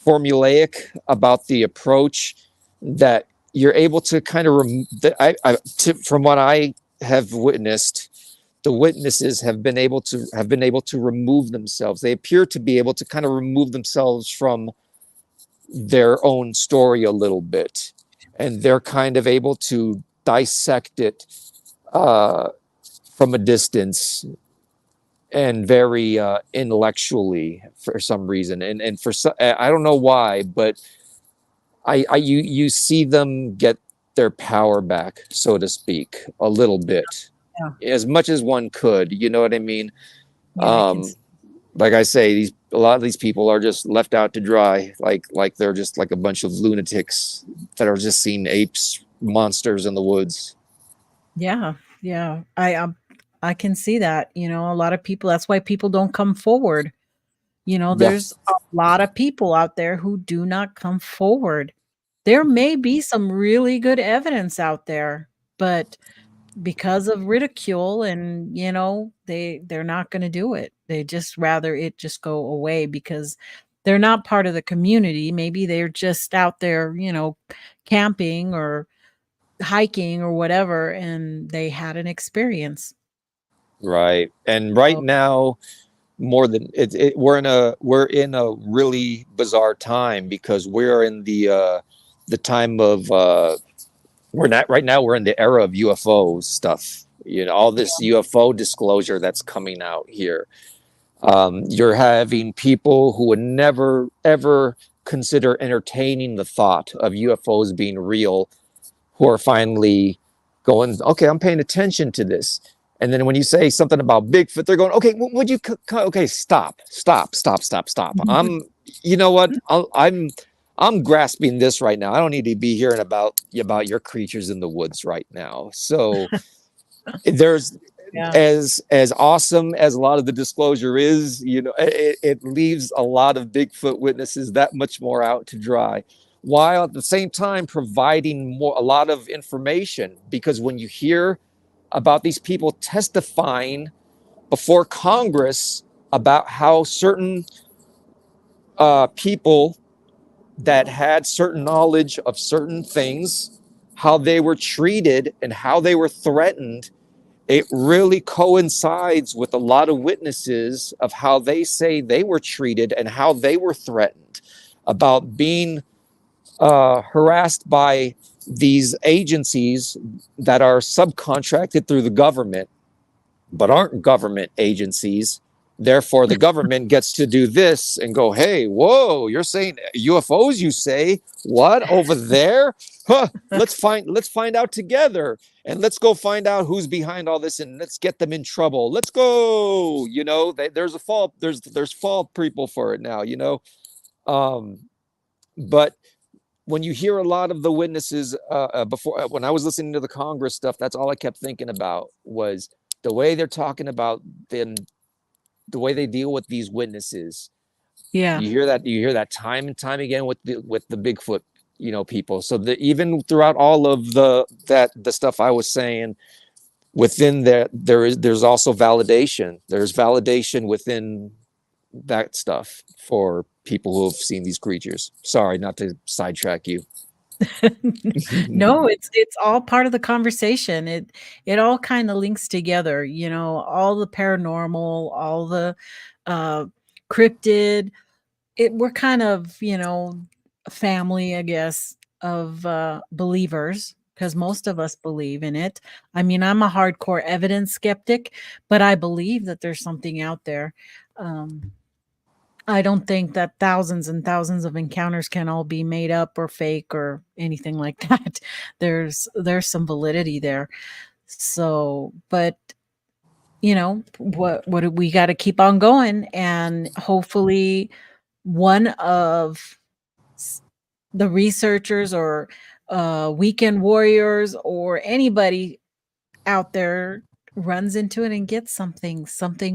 formulaic about the approach, that you're able to kind of from what I have witnessed, the witnesses have been able to remove themselves. They appear to be able to kind of remove themselves from their own story a little bit, and they're kind of able to dissect it from a distance, and very intellectually for some reason, and for some, I don't know why, but you see them get their power back, so to speak, a little bit, as much as one could. You know what I mean?
Yeah,
Like I say, a lot of these people are just left out to dry, like they're just like a bunch of lunatics that are just seeing apes, monsters in the woods.
yeah, yeah. I can see that. A lot of people. That's why people don't come forward.
Yeah,
There's a lot of people out there who do not come forward. There may be some really good evidence out there, but because of ridicule and they're not going to do it. They just rather it just go away because they're not part of the community. Maybe they're just out there, camping or hiking or whatever, and they had an experience.
right. And right
So,
now, more than we're in a really bizarre time, because we're in the time of we're not right now, we're in the era of UFO stuff, all this UFO disclosure that's coming out here. You're having people who would never ever consider entertaining the thought of UFOs being real, who are finally going, okay, I'm paying attention to this. And then when you say something about Bigfoot, they're going, okay, would you, okay, stop. You know what? I'm grasping this right now. I don't need to be hearing about your creatures in the woods right now. So there's,
yeah.
as awesome as a lot of the disclosure is, it leaves a lot of Bigfoot witnesses that much more out to dry, while at the same time providing a lot of information. Because when you hear about these people testifying before Congress about how certain people that had certain knowledge of certain things, how they were treated and how they were threatened, it really coincides with a lot of witnesses of how they say they were treated and how they were threatened, about being harassed by these agencies that are subcontracted through the government, but aren't government agencies. Therefore, the government gets to do this and go, hey, whoa, you're saying UFOs, you say? What? Over there? Huh, let's find out together. And let's go find out who's behind all this, and let's get them in trouble. Let's go. There's fall people for it now, But when you hear a lot of the witnesses before, when I was listening to the Congress stuff, that's all I kept thinking about was the way they're talking about them, the way they deal with these witnesses.
Yeah.
You hear that time and time again with the Bigfoot, people. So even throughout all of the stuff I was saying, within there's also validation. There's validation within that stuff for people who have seen these creatures. Sorry, not to sidetrack you.
No, it's all part of the conversation. It all kind of links together, all the paranormal, all the cryptid. We're kind of, a family, I guess, of believers, because most of us believe in it. I mean, I'm a hardcore evidence skeptic, but I believe that there's something out there. I don't think that thousands and thousands of encounters can all be made up or fake or anything like that. There's some validity there. So, but what we got to keep on going, and hopefully one of the researchers or weekend warriors or anybody out there runs into it and gets something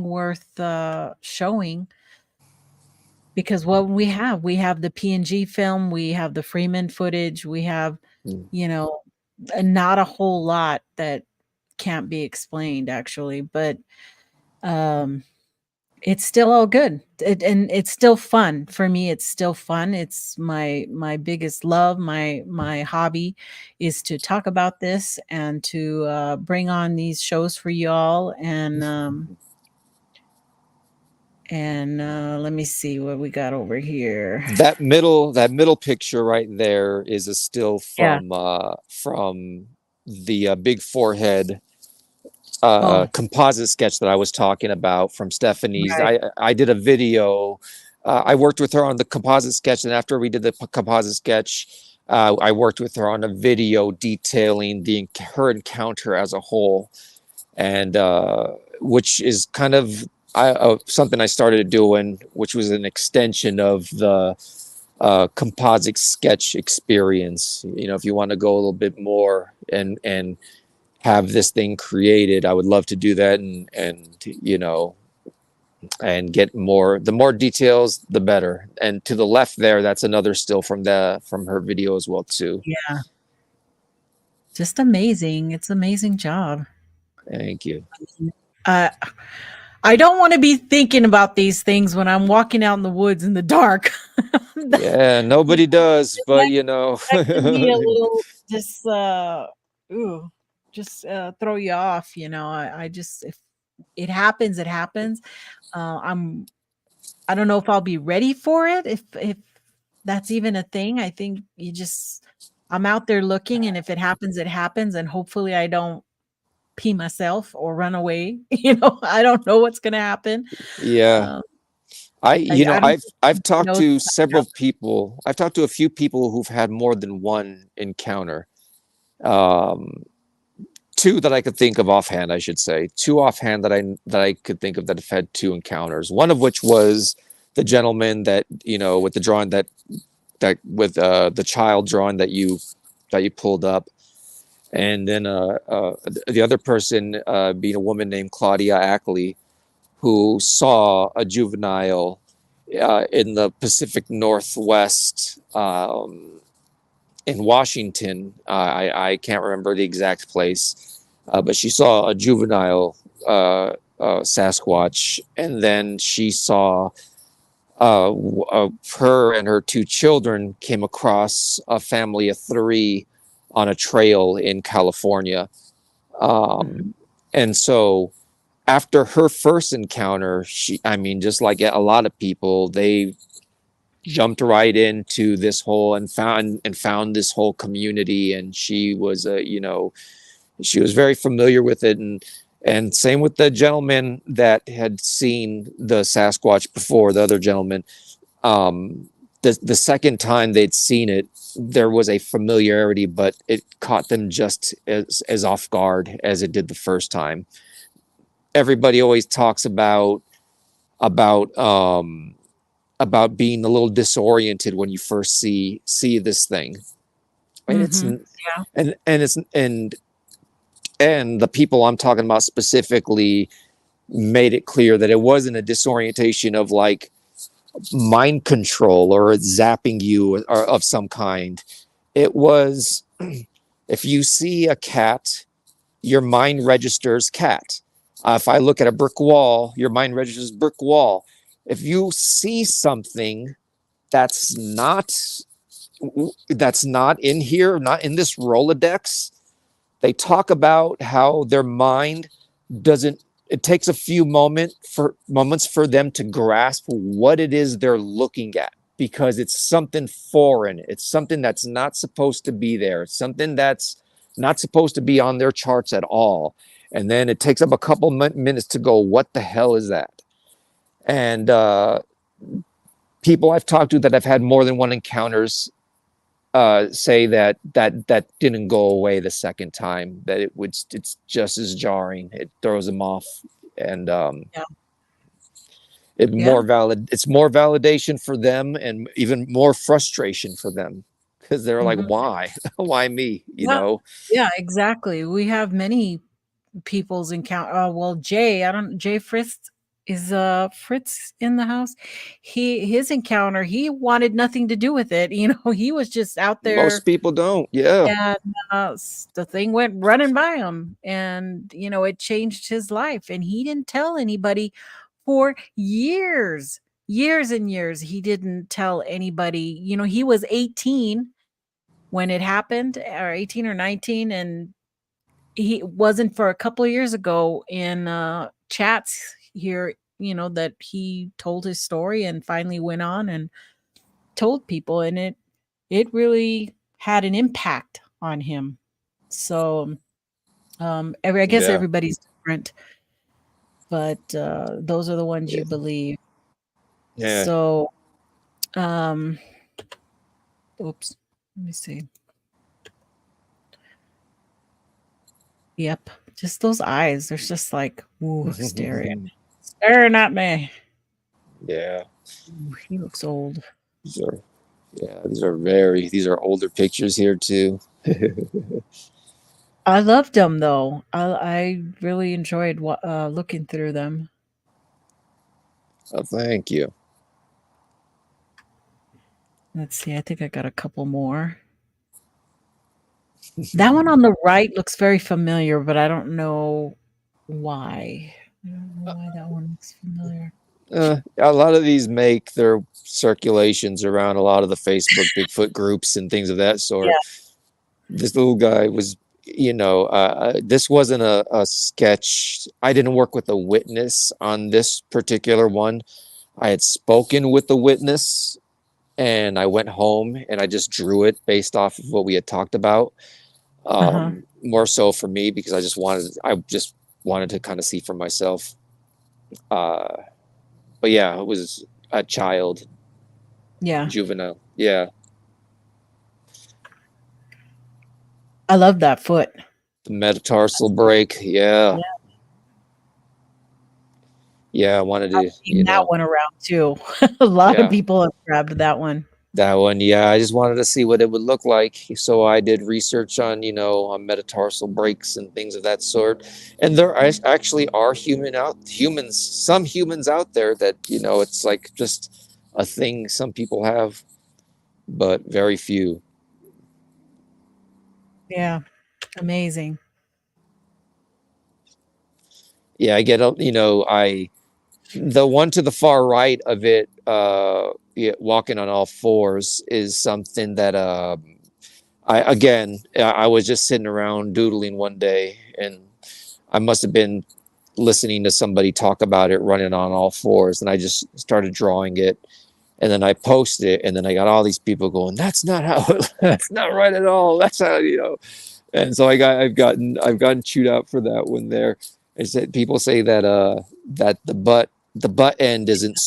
worth showing. Because what we have the PNG film, we have the Freeman footage, we have, not a whole lot that can't be explained actually, but it's still all good. And it's still fun for me. It's still fun. It's my biggest love. My hobby is to talk about this and to bring on these shows for y'all. And let me see what we got over here.
That middle picture right there is a still
Yeah.
from the big forehead
Oh,
composite sketch that I was talking about from Stephanie's.
right.
I did a video. I worked with her on the composite sketch, and after we did the composite sketch, I worked with her on a video detailing her encounter as a whole, and which is kind of something I started doing, which was an extension of the composite sketch experience. If you want to go a little bit more and have this thing created, I would love to do that, and get the more details, the better. And to the left there, that's another still from her video as well too.
Yeah. Just amazing. It's an amazing job.
Thank you.
I don't want to be thinking about these things when I'm walking out in the woods in the dark.
Yeah, nobody does, but
That can be a little just throw you off. I just, if it happens, it happens. I don't know if I'll be ready for it, if that's even a thing. I think I'm out there looking, and if it happens, it happens, and hopefully I don't pee myself or run away. I don't know what's gonna happen.
Yeah. I've talked to several people. I've talked to a few people who've had more than one encounter. Two that I could think of offhand, I should say. Two offhand that I could think of that have had two encounters. One of which was the gentleman that, with the drawing that with the child drawing that you pulled up. And then the other person being a woman named Claudia Ackley, who saw a juvenile in the Pacific Northwest in Washington. I can't remember the exact place, but she saw a juvenile Sasquatch, and then she saw her and her two children came across a family of three on a trail in California. And so after her first encounter, just like a lot of people, they jumped right into this whole and found this whole community. And she was, she was very familiar with it. And same with the gentleman that had seen the Sasquatch before, the other gentleman. The second time they'd seen it, there was a familiarity, but it caught them just as off guard as it did the first time. Everybody always talks about being a little disoriented when you first see this thing, and and the people I'm talking about specifically made it clear that it wasn't a disorientation of like, mind control or zapping you or of some kind. It was, if you see a cat, your mind registers cat. If I look at a brick wall, your mind registers brick wall. If you see something that's not in here, not in this Rolodex, they talk about how their mind doesn't, it takes a few moments for them to grasp what it is they're looking at, because it's something foreign. It's something that's not supposed to be there. It's something that's not supposed to be on their charts at all. And then it takes up a couple minutes to go, what the hell is that? And people I've talked to that have had more than one encounters say that didn't go away the second time, that it's just as jarring. It throws them off. And it's more validation for them, and even more frustration for them, because they're like, why me, you know?
Yeah, exactly. We have many people's encounter. Well, Jay Fritz is Fritz in the house. His encounter, he wanted nothing to do with it. You know, he was just out there.
Most people don't. Yeah.
And the thing went running by him, and you know, it changed his life. And he didn't tell anybody for years and years. He didn't tell anybody. You know, he was 18 when it happened, or 18 or 19, and he wasn't for a couple of years ago in chats here, you know, that he told his story and finally went on and told people, and it really had an impact on him. So I guess everybody's different, but those are the ones you believe.
Yeah.
So oops, let me see. Yep, just those eyes. There's just like, ooh, staring at me.
Yeah.
Ooh, he looks old.
These are older pictures here too.
I loved them though. I really enjoyed looking through them.
Oh, thank you.
Let's see. I think I got a couple more. That one on the right looks very familiar, but I don't know why. I don't know why that one looks familiar.
A lot of these make their circulations around a lot of the Facebook Bigfoot groups and things of that sort.
Yeah.
This little guy was, you know, this wasn't a sketch. I didn't work with a witness on this particular one. I had spoken with the witness, and I went home and I just drew it based off of what we had talked about. More so for me, because I just wanted to kind of see for myself. But yeah, it was a child.
Yeah.
Juvenile. Yeah.
I love that foot.
The metatarsal break. Yeah. Yeah, I wanted to,
you know, that one around too. A lot of people have grabbed that one.
That one, yeah. I just wanted to see what it would look like. So I did research on, you know, on metatarsal breaks and things of that sort. And there actually are some humans out there that, you know, it's like just a thing some people have, but very few.
Yeah. Amazing.
Yeah, I get, you know, the one to the far right of it, walking on all fours, is something that I was just sitting around doodling one day, and I must have been listening to somebody talk about it running on all fours, and I just started drawing it, and then I posted it, and then I got all these people going, that's not right at all. That's how, you know. And so I've gotten chewed out for that one there. Is that people say that that the butt end isn't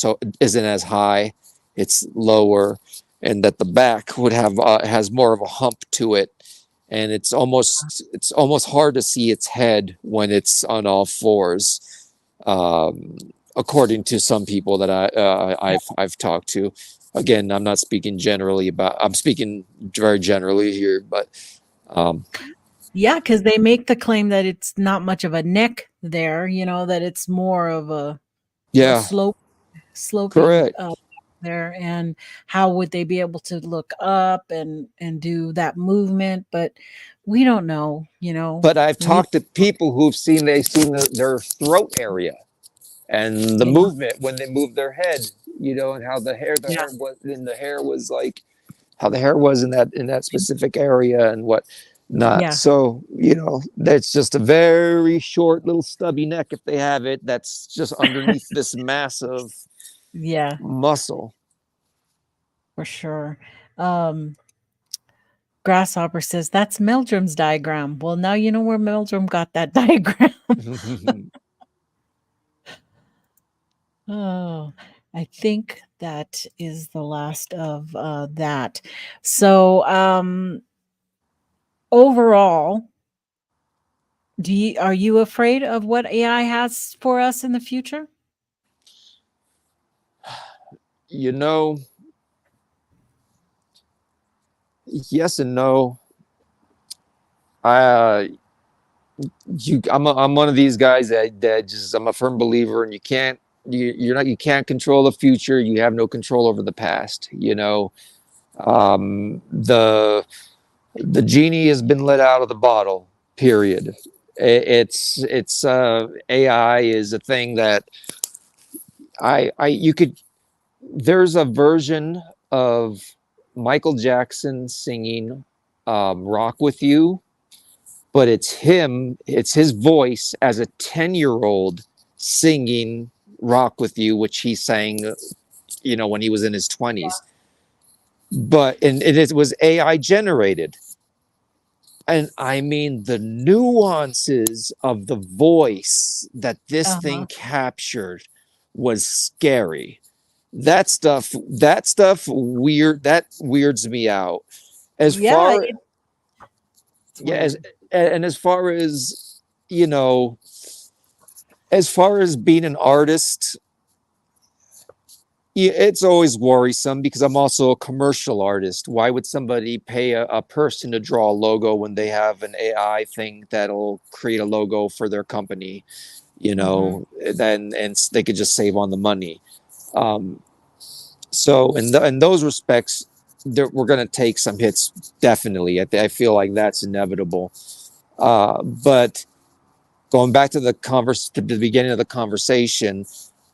as high, it's lower, and that the back would have has more of a hump to it, and it's almost hard to see its head when it's on all fours, according to some people that I've talked to. Again, I'm not speaking generally I'm speaking very generally here, but
yeah, because they make the claim that it's not much of a neck there, you know, that it's more of a slope.
Correct.
there, and how would they be able to look up and do that movement? But we don't know, you know.
But I've
We,
talked to people who've seen their throat area and the
yeah,
movement when they move their head, you know, and how the hair
yeah,
was like how the hair was in that specific area and what not.
yeah,
So, you know, that's just a very short little stubby neck if they have it. That's just underneath this massive
yeah,
muscle.
for sure. Grasshopper says that's Meldrum's diagram. Well, now you know where Meldrum got that diagram. Oh, I think that is the last of that. So, overall, are you afraid of what AI has for us in the future?
You know, yes and no. I'm one of these guys that just, I'm a firm believer, and you can't control the future. You have no control over the past. You know, the genie has been let out of the bottle. Period. It's AI is a thing that you could. There's a version of Michael Jackson singing "Rock with You," but it's his voice as a 10-year-old singing "Rock with You," which he sang, you know, when he was in his 20s. But it was AI generated. And I mean, the nuances of the voice that this thing captured was scary. That stuff that weirds me out. As
Yeah,
far and as far as, you know, as far as being an artist, yeah, it's always worrisome because I'm also a commercial artist. Why would somebody pay a person to draw a logo when they have an AI thing that'll create a logo for their company? You know, then and they could just save on the money. So in those respects, we're going to take some hits, definitely. I feel like that's inevitable. But going back to the beginning of the conversation,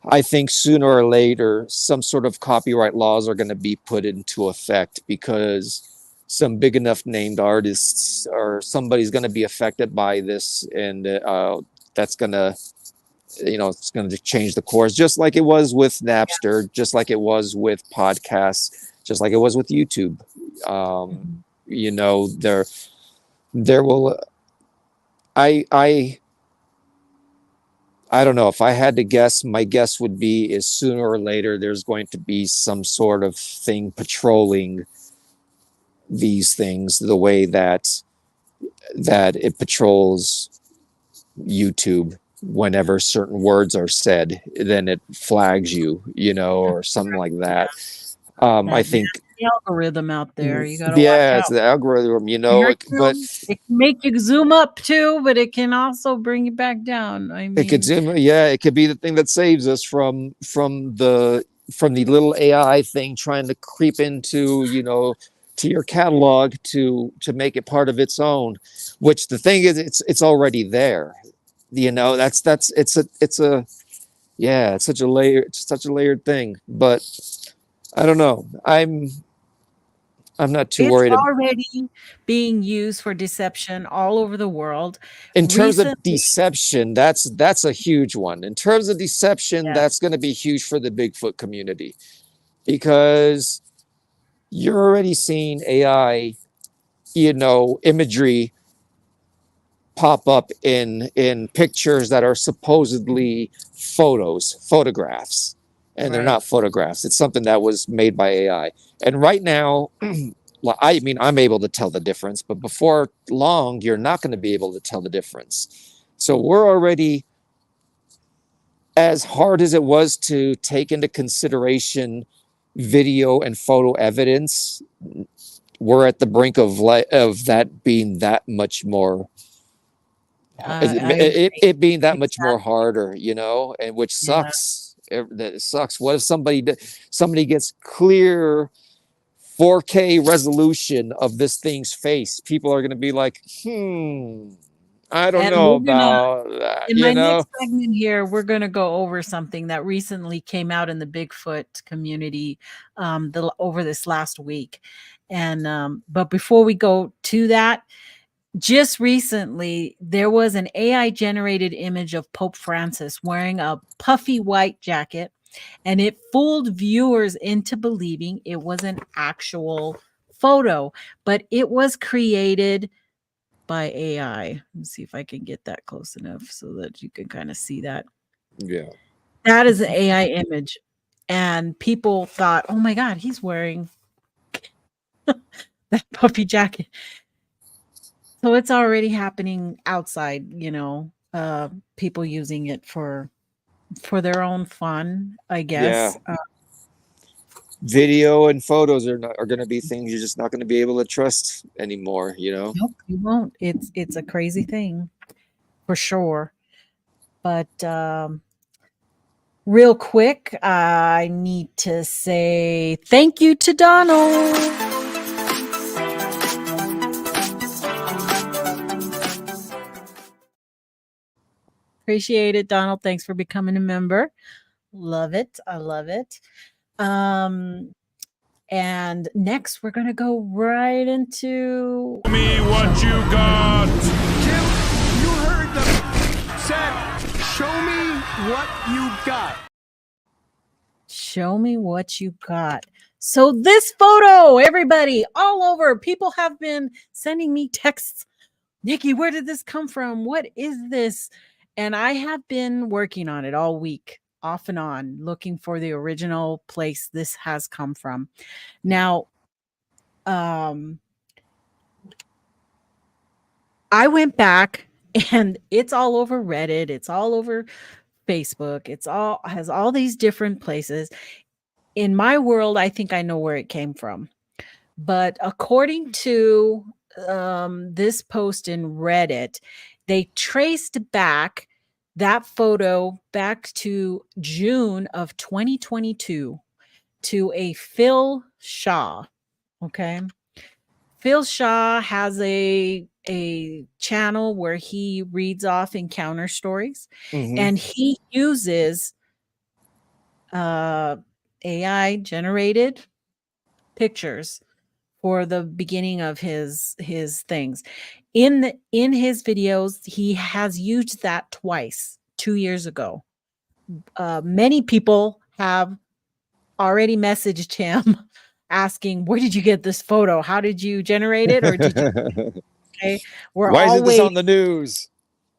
I think sooner or later, some sort of copyright laws are going to be put into effect because some big enough named artists or somebody's going to be affected by this, and that's going to, you know, it's going to change the course, just like it was with Napster, just like it was with podcasts, just like it was with YouTube. You know, there will. I don't know. If I had to guess, my guess would be is sooner or later there's going to be some sort of thing patrolling these things the way that it patrols YouTube. Whenever certain words are said, then it flags you, you know, or something like that. I think
the algorithm out there. You got to watch
yeah,
out.
it's the algorithm, you know,
It can make you zoom up too, but it can also bring you back down. I
it could
mean,
it could be the thing that saves us from the little AI thing trying to creep into, you know, to your catalog to make it part of its own, which the thing is it's already there. You know, it's such a layered thing. But I don't know. I'm not too
it's
worried.
already being used for deception all over the world.
In terms
Recently,
of deception, that's a huge one. In terms of deception,
yeah,
that's going to be huge for the Bigfoot community because you're already seeing AI, you know, imagery pop up in pictures that are supposedly photographs, and they're
right.
not photographs. It's something that was made by AI. And right now, well, I mean, I'm able to tell the difference, but before long, you're not going to be able to tell the difference. So we're already, as hard as it was to take into consideration video and photo evidence, we're at the brink of that being that much more
I agree.
it being that much more
Exactly.
harder, you know, and which
Yeah.
sucks. that sucks. What if somebody gets clear 4K resolution of this thing's face? People are going to be like, I don't
And
know
we're gonna,
about that,
in my next segment here, we're going to go over something that recently came out in the Bigfoot community over this last week. And but before we go to that, just recently there was an AI generated image of Pope Francis wearing a puffy white jacket, and it fooled viewers into believing it was an actual photo, but it was created by AI. Let's see if I can get that close enough so that you can kind of see that.
Yeah.
That is an AI image. And people thought, oh my God, he's wearing that puffy jacket. So it's already happening outside, people using it for their own fun, I guess.
Yeah. Video and photos are going to be things you're just not going to be able to trust anymore,
Nope, you won't. It's a crazy thing for sure. But real quick, I need to say thank you to Donald. Appreciate it, Donald. Thanks for becoming a member. Love it. I love it. And next we're gonna go right into
Show me what you got.
Jim, you heard them said, show me what you got.
Show me what you got. So this photo, everybody, all over, people have been sending me texts. Nikki, where did this come from? What is this? And I have been working on it all week, off and on, looking for the original place this has come from. Now, I went back, and it's all over Reddit. It's all over Facebook. Has all these different places. In my world, I think I know where it came from. But according to this post in Reddit, they traced back that photo back to June of 2022 to a Phil Shaw. Okay. Phil Shaw has a channel where he reads off encounter stories, and he uses AI generated pictures for the beginning of his things. In his videos, he has used that twice 2 years ago. Many people have already messaged him asking, where did you get this photo? How did you generate it? Or did you? Okay.
Why isn't this on the news?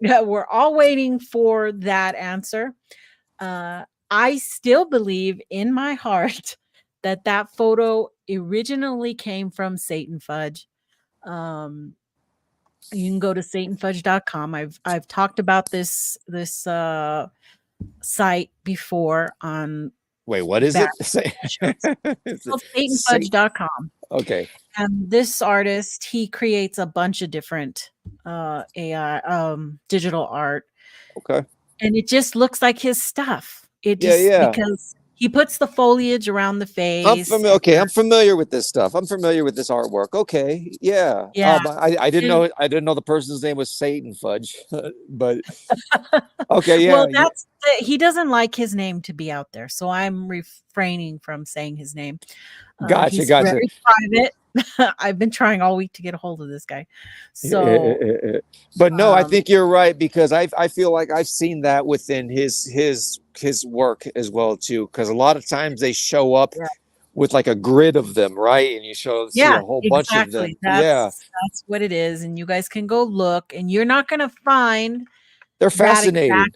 Yeah, we're all waiting for that answer. I still believe in my heart that photo originally came from Satan Fudge. You can go to satanfudge.com. I've talked about this site before on.
Wait, what is it?
It's called satanfudge.com.
Okay.
And this artist, he creates a bunch of different AI digital art.
Okay.
And it just looks like his stuff. Because he puts the foliage around the face.
I'm familiar with this stuff. I'm familiar with this artwork. Okay. Yeah. I didn't know the person's name was Satan Fudge, but okay. Yeah.
Well, he doesn't like his name to be out there, so I'm refraining from saying his name.
Gotcha.
Very private. I've been trying all week to get a hold of this guy. So,
but no, I think you're right, because I feel like I've seen that within his work as well too. Because a lot of times they show up with like a grid of them, right? And you see a whole bunch of them.
That's what it is. And you guys can go look, and you're not going to find.
They're fascinating.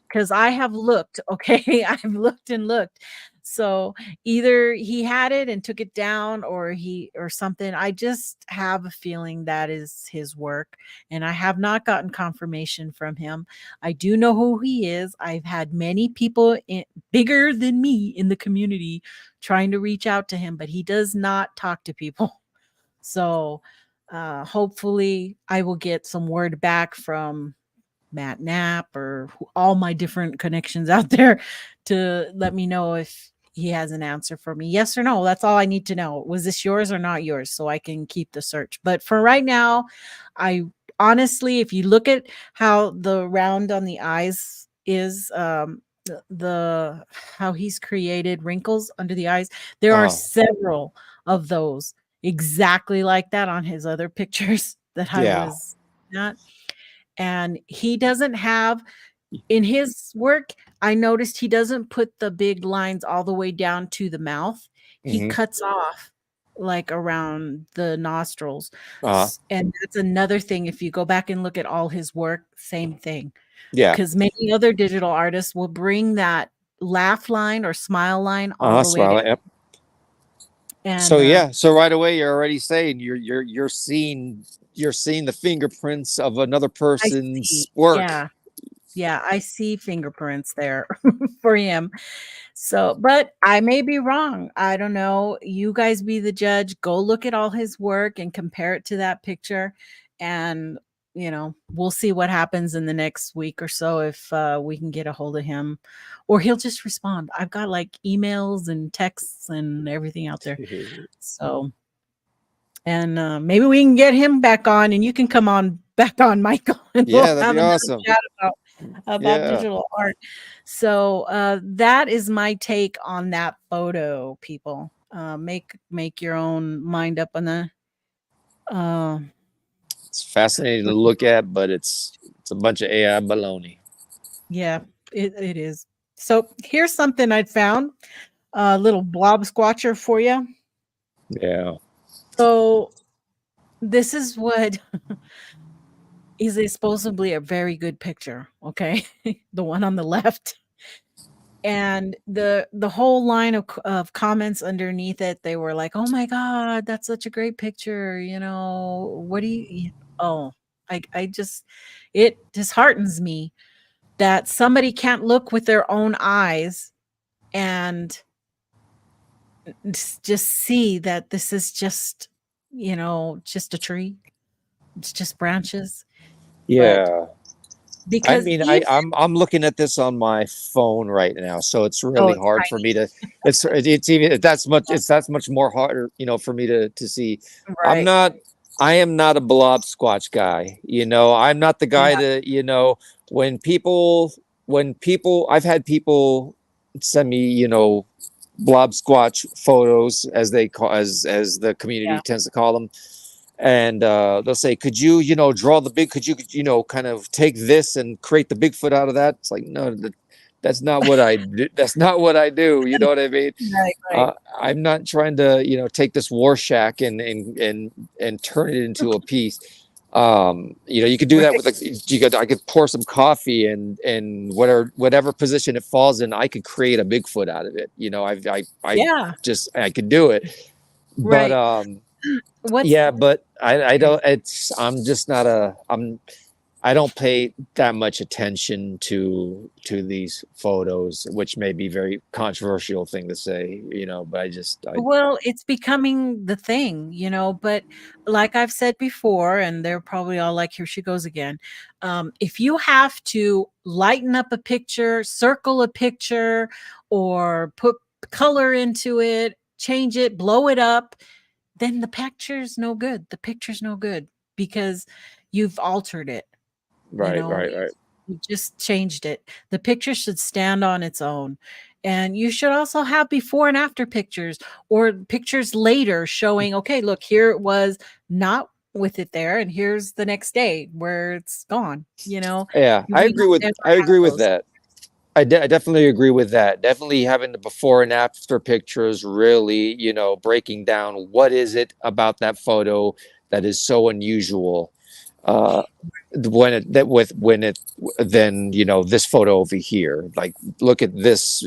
Because I have looked. Okay, I've looked and looked. So either he had it and took it down, or something. I just have a feeling that is his work, and I have not gotten confirmation from him. I do know who he is. I've had many people bigger than me in the community trying to reach out to him, but he does not talk to people. So hopefully I will get some word back from Matt Knapp or all my different connections out there to let me know if he has an answer for me. Yes or no. That's all I need to know. Was this yours or not yours? So I can keep the search. But for right now, I honestly, if you look at how the round on the eyes is, the how he's created wrinkles under the eyes, there are several of those exactly like that on his other pictures that I
Yeah.
was not. And he doesn't have in his work, I noticed he doesn't put the big lines all the way down to the mouth. He
Mhm.
cuts off like around the nostrils.
Uh-huh.
And that's another thing. If you go back and look at all his work, same thing.
Yeah.
Because many other digital artists will bring that laugh line or smile line all the way
Smile.
down.
Yep.
And
So yeah, so right away you're already saying you're seeing the fingerprints of another
I
person's
see.
work.
Yeah. Yeah, I see fingerprints there for him. So, but I may be wrong. I don't know. You guys be the judge. Go look at all his work and compare it to that picture. And, we'll see what happens in the next week or so if we can get a hold of him or he'll just respond. I've got like emails and texts and everything out there. So, and maybe we can get him back on and you can come on back on, Michael, and
Yeah,
we'll
that'd
have
be
another
awesome.
chat about
Yeah.
digital art. So that is my take on that photo, people. Make your own mind up on the
It's fascinating to look at, but it's a bunch of AI baloney.
yeah, it is. So here's something I found, a little blob squatcher for you.
Yeah.
So this is what is supposedly a very good picture, okay? The one on the left. And the whole line of comments underneath it, they were like, "Oh my god, that's such a great picture, what do you?" Oh, I just, it disheartens me that somebody can't look with their own eyes and just see that this is just, just a tree. It's just branches. But
Yeah. I
because
mean,
even
I'm looking at this on my phone right now, so it's
oh,
really
it's
hard for me to. It's even that's much more harder, for me to see.
right.
I am not a blob squatch guy. I'm not the guy
Yeah.
to. When people I've had people send me blob squatch photos, as they call as the community
Yeah.
tends to call them, and they'll say, could you draw the big, could you kind of take this and create the Bigfoot out of that? It's like, no, that's not what I do. That's not what I do. You know what I mean?
Right.
I'm not trying to take this war shack and turn it into a piece. You could do that with I could pour some coffee and whatever position it falls in, I could create a Bigfoot out of it.
Yeah.
I could do it. But
Right. What's
yeah, but I don't. I'm just not I don't pay that much attention to these photos, which may be very controversial thing to say, but
Well, it's becoming the thing, but like I've said before, and they're probably all like, here she goes again. If you have to lighten up a picture, circle a picture, or put color into it, change it, blow it up, then the picture's no good. The picture's no good because you've altered it.
right.
You just changed it. The picture should stand on its own. And you should also have before and after pictures or pictures later showing, okay, look, here it was not with it there. And here's the next day where it's gone.
Yeah,
We don't ever
I
have
agree with
those.
that. I definitely agree with that. Definitely having the before and after pictures, really, breaking down what is it about that photo that is so unusual. Then this photo over here, like, look at this,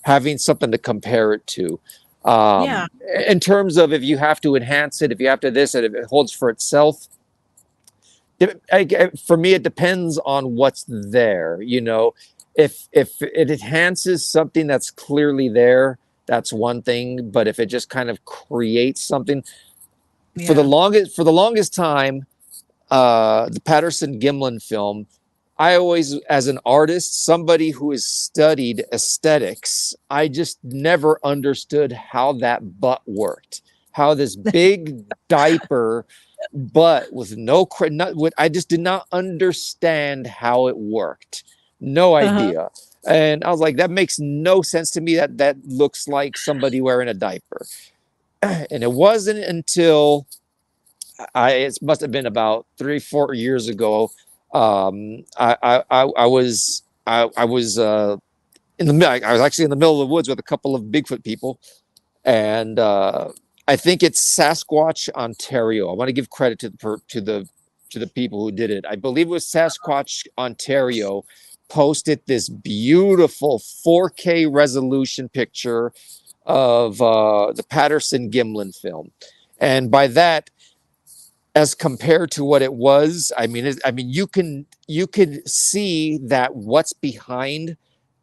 having something to compare it to.
Yeah.
In terms of, if you have to enhance it, if you have to this, and if it holds for itself, for me, it depends on what's there. If it enhances something that's clearly there, that's one thing. But if it just kind of creates something, for the longest time, the Patterson Gimlin film, I always, as an artist, somebody who has studied aesthetics, I just never understood how that butt worked. How this big diaper butt with I just did not understand how it worked. No
Uh-huh.
idea. And I was like, that makes no sense to me. That looks like somebody wearing a diaper. And it wasn't until it must have been about 3-4 years ago. I was in the I was actually in the middle of the woods with a couple of Bigfoot people, and I think it's Sasquatch, Ontario. I want to give credit to the people who did it. I believe it was Sasquatch, Ontario, posted this beautiful 4K resolution picture of the Patterson Gimlin film, and by that, as compared to what it was, I mean, you can see that what's behind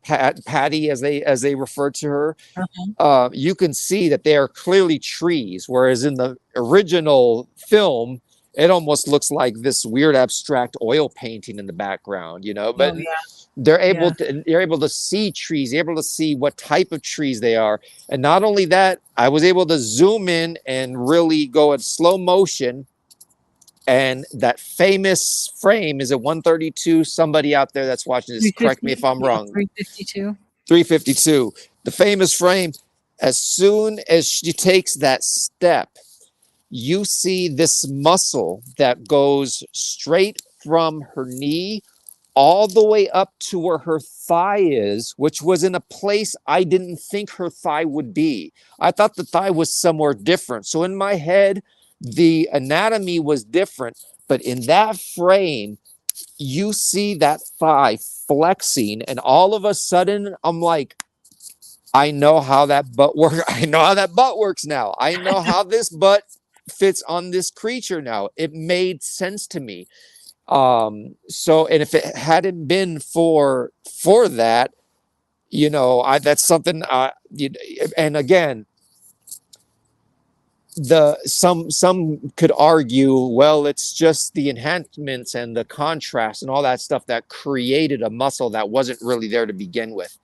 Patty, as they refer to her.
Uh-huh.
You can see that they are clearly trees, whereas in the original film, it almost looks like this weird abstract oil painting in the background, you know. But
Oh yeah.
you're able to see trees, you're able to see what type of trees they are, and not only that, I was able to zoom in and really go at slow motion. And that famous frame is at 132. Somebody out there that's watching this, correct me if I'm wrong.
352.
352. The famous frame. As soon as she takes that step, you see this muscle that goes straight from her knee all the way up to where her thigh is, which was in a place I didn't think her thigh would be. I thought the thigh was somewhere different. So in my head, the anatomy was different, but in that frame, you see that thigh flexing, and all of a sudden, I'm like, I know how that butt works. I know how that butt works now. I know how this butt fits on this creature now. It made sense to me. So, and if it hadn't been for that, you know, that's something. And again, some could argue, well, it's just the enhancements and the contrast and all that stuff that created a muscle that wasn't really there to begin with.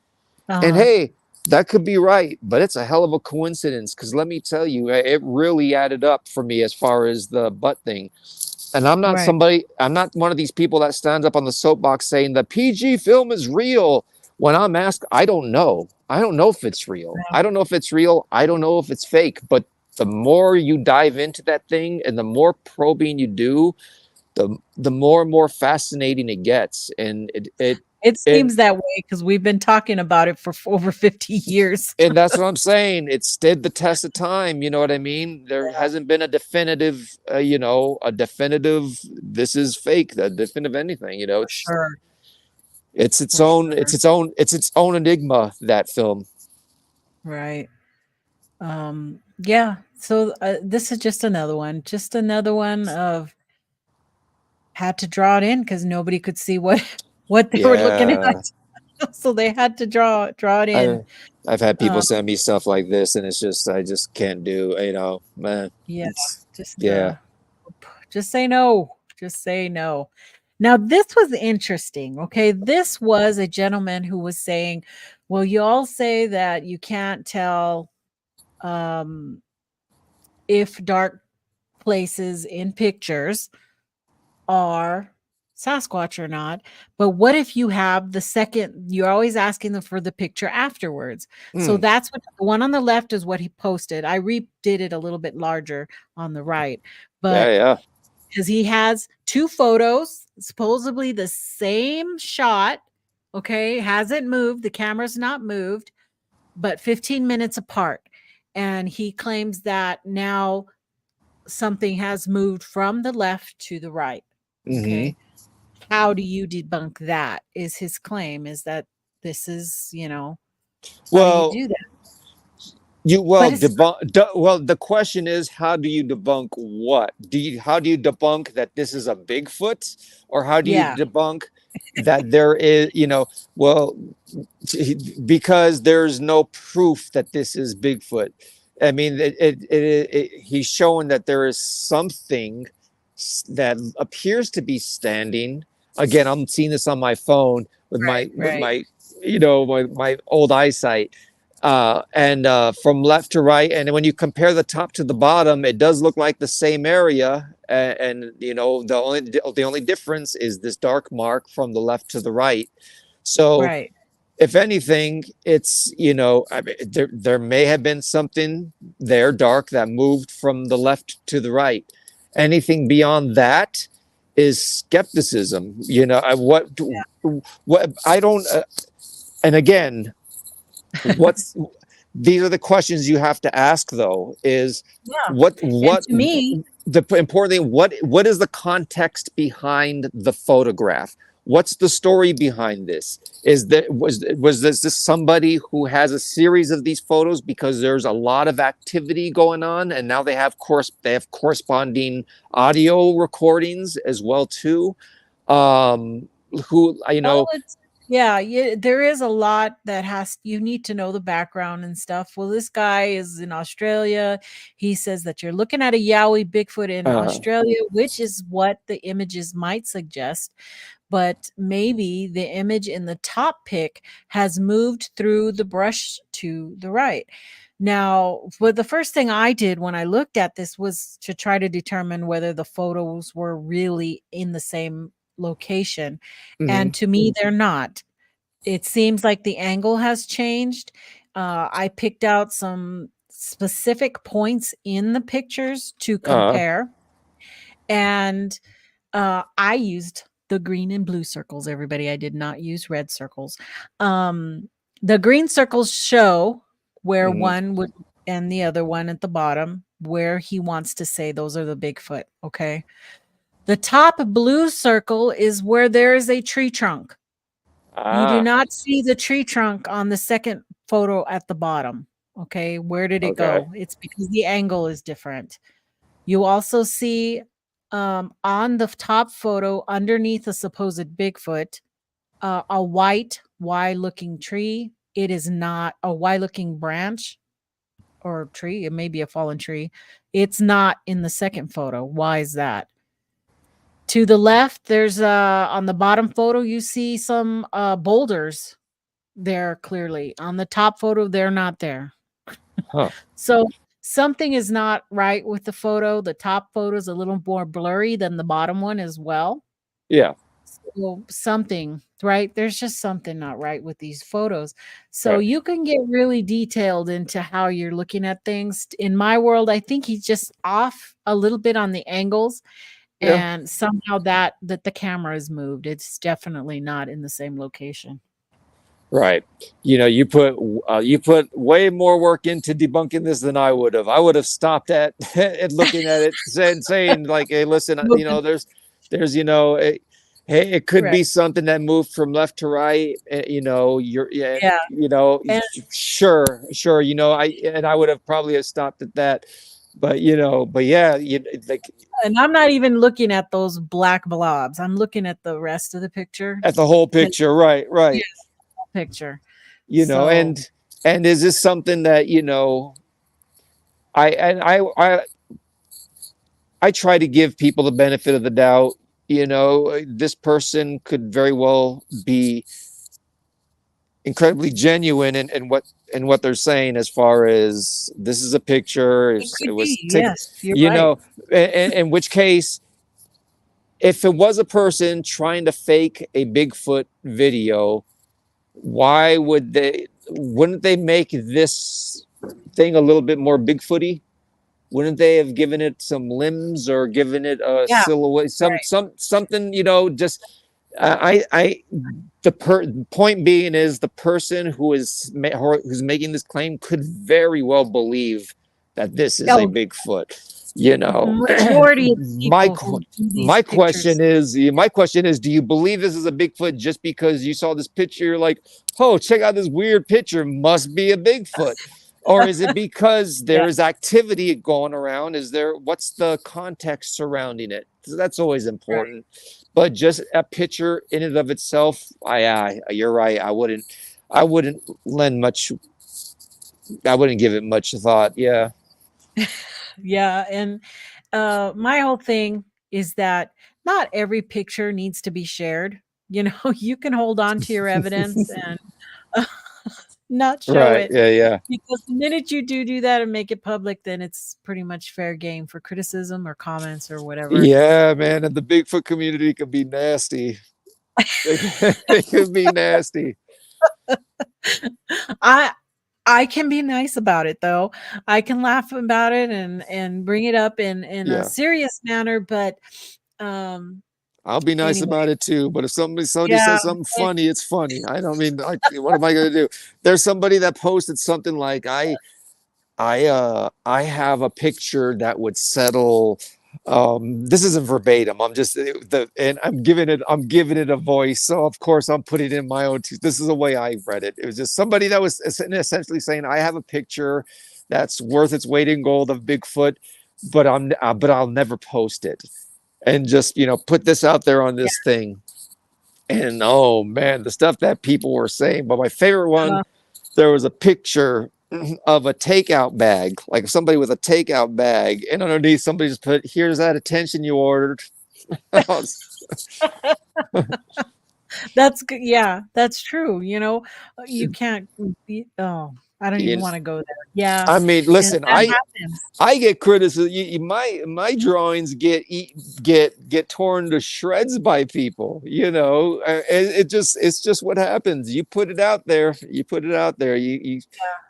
And
Uh-huh.
hey, that could be right, but it's a hell of a coincidence, because let me tell you, it really added up for me as far as the butt thing. And I'm not
Right.
I'm not one of these people that stands up on the soapbox saying the PG film is real. When I'm asked, I don't know. I don't know if it's real.
Yeah.
I don't know if it's real. I don't know if it's fake. But the more you dive into that thing and the more probing you do, the more and more fascinating it gets. And
It
it
seems that way because we've been talking about it for over 50 years.
and that's what I'm saying. It stood the test of time. You know what I mean? There hasn't been a definitive, a definitive, this is fake, the definitive anything, you know,
For sure.
it's its
For
own,
sure.
it's its own enigma, that film.
Right. Yeah. So this is just another one of had to draw it in because nobody could see what they were looking
Yeah.
at. So they had to draw it in.
I've had people
Um,
send me stuff like this, and it's just, I just can't do, man.
yeah.
It's,
Just
yeah.
just say no. Just say no. Now, this was interesting. Okay. This was a gentleman who was saying, well, you all say that you can't tell if dark places in pictures are Sasquatch or not. But what if you have the second, you're always asking them for the picture afterwards. So
Mm.
that's what the one on the left is what he posted. I redid it a little bit larger on the right, but
Yeah.
because he has two photos, supposedly the same shot. Okay, hasn't moved. The camera's not moved, but 15 minutes apart. And he claims that now something has moved from the left to the right.
Mm-hmm.
Okay. How do you debunk that? Is his claim is that this is, how do you
Well,
do that?
Well,
But it's
well, the question is, how do you debunk what? How do you debunk that this is a Bigfoot, or how do you
yeah,
debunk that there is, well, because there's no proof that this is Bigfoot. I mean, he's showing that there is something that appears to be standing again, I'm seeing this on my phone with my you know, my old eyesight. And from left to right, and when you compare the top to the bottom, it does look like the same area. And you know, the only difference is this dark mark from the left to the right. So
Right.
if anything, it's, you know, I mean, there may have been something there dark that moved from the left to the right. Anything beyond that is skepticism. You know, what I don't. And again, what's these are the questions you have to ask, though, is
Yeah.
what
And to me,
the important thing, what is the context behind the photograph? What's the story behind this? Is that was this somebody who has a series of these photos because there's a lot of activity going on, and now they have corresponding audio recordings as well too? Who, you know,
well, yeah, there is a lot that you need to know the background and stuff. Well, this guy is in Australia. He says that you're looking at a Yowie Bigfoot in Australia, which is what the images might suggest. But maybe the image in the top pic has moved through the brush to the right. Now, the first thing I did when I looked at this was to try to determine whether the photos were really in the same location. And to me, they're not. It seems like the angle has changed. I picked out some specific points in the pictures to compare. And I used the green and blue circles, everybody. I did not use red circles. The green circles show where one would and the other one at the bottom where he wants to say those are the Bigfoot. Okay. The top blue circle is where there is a tree trunk. You do not see the tree trunk on the second photo at the bottom. Okay. Where did it go? It's because the angle is different. You also see on the top photo underneath a supposed Bigfoot, a white Y-looking tree. It is not a Y-looking branch or tree. It may be a fallen tree. It's not in the second photo. Why is that? To the left, there's on the bottom photo, you see some boulders there clearly. On the top photo, they're not there. So something is not right with the photo. The top photo is a little more blurry than the bottom one as well.
Yeah.
So something, right? There's just something not right with these photos. So you can get really detailed into how you're looking at things. In my world, I think he's just off a little bit on the angles. And somehow that the camera is moved. It's definitely not in the same location.
Right. You know, you put way more work into debunking this than I would have. I would have stopped at looking at it and saying like, hey, listen, you know, there's, you know, hey, it could be something that moved from left to right. You know, you know, sure. You know, I would have probably stopped at that. But you know, yeah, like,
and I'm not even looking at those black blobs. I'm looking at the rest of the picture.
At the whole picture, right. Yes,
picture.
You know, and is this something that, you know, I try to give people the benefit of the doubt. You know, this person could very well be incredibly genuine in what they're saying as far as this is a picture. It was
yes,
you know, in which case, if it was a person trying to fake a Bigfoot video, why wouldn't they make this thing a little bit more Bigfooty? Wouldn't they have given it some limbs or given it a silhouette, something, you know, just the point being is the person who's making this claim could very well believe that this is a Bigfoot. You know, my question is, do you believe this is a Bigfoot just because you saw this picture? You're like, oh, check out this weird picture, must be a Bigfoot. Or is it because there is activity going around? What's the context surrounding it? So that's always important. But just a picture in and of itself, you're right. I wouldn't give it much thought. Yeah.
Yeah. And my whole thing is that not every picture needs to be shared. You know, you can hold on to your evidence and not show
Right.
it,
Yeah. Yeah.
because the minute you do that and make it public, then it's pretty much fair game for criticism or comments or whatever.
Yeah, man. And the Bigfoot community can be nasty. They can be nasty.
I I can be nice about it though. I can laugh about it and bring it up in a
Yeah.
serious manner, but um
I'll be nice
anyway,
about it too. But if somebody
yeah.
says something funny, it's funny. I don't mean, like, what am I going to do? There's somebody that posted something like, I have a picture that would settle. This isn't verbatim. I'm just and I'm giving it a voice. So of course I'm putting in my own. This is the way I read it. It was just somebody that was essentially saying, I have a picture that's worth its weight in gold of Bigfoot, but I'll never post it. And just, put this out there on this thing. And oh man, the stuff that people were saying. But my favorite one, there was a picture of a takeout bag, like somebody with a takeout bag, and underneath somebody just put, here's that attention you ordered.
That's good. Yeah, that's true. You can't I don't even want to go there. Yeah.
I mean, listen,
that happens.
I get criticism. My drawings get torn to shreds by people. It's just what happens. You put it out there. You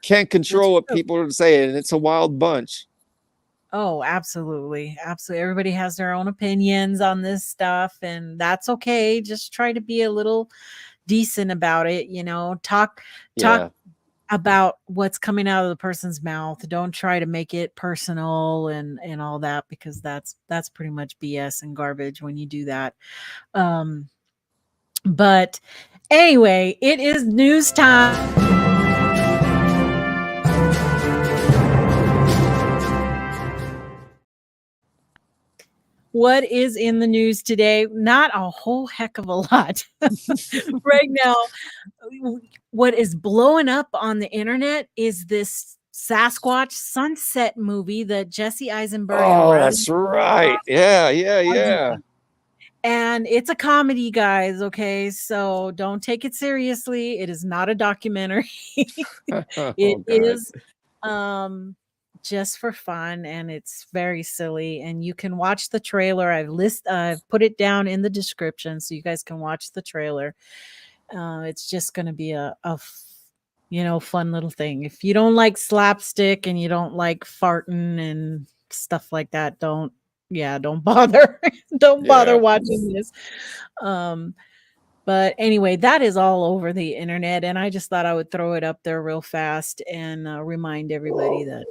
can't control what people are saying, and it's a wild bunch.
Oh, absolutely. Absolutely. Everybody has their own opinions on this stuff, and that's okay. Just try to be a little decent about it, talk about what's coming out of the person's mouth. Don't try to make it personal and all that, because that's pretty much BS and garbage when you do that. But anyway, it is news time. What is in the news today? Not a whole heck of a lot. Right now, what is blowing up on the internet is this Sasquatch Sunset movie that Jesse Eisenberg.
Oh, that's right. Yeah.
And it's a comedy, guys. Okay, so don't take it seriously. It is not a documentary. It is just for fun, and it's very silly, and you can watch the trailer. I've put it down in the description so you guys can watch the trailer. It's just going to be a fun little thing. If you don't like slapstick and you don't like farting and stuff like that, don't bother. Don't bother watching this. But anyway, that is all over the internet, and I just thought I would throw it up there real fast and remind everybody that.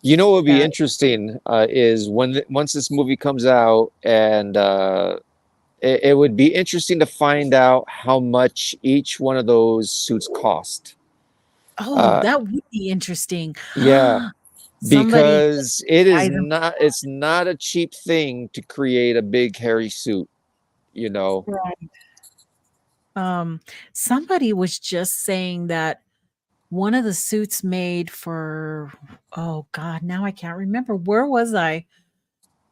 What would be interesting is once this movie comes out, and it would be interesting to find out how much each one of those suits cost.
Oh, that would be interesting.
Yeah, because it's not a cheap thing to create a big hairy suit.
Right. Somebody was just saying that one of the suits made for, oh God, now I can't remember. Where was I?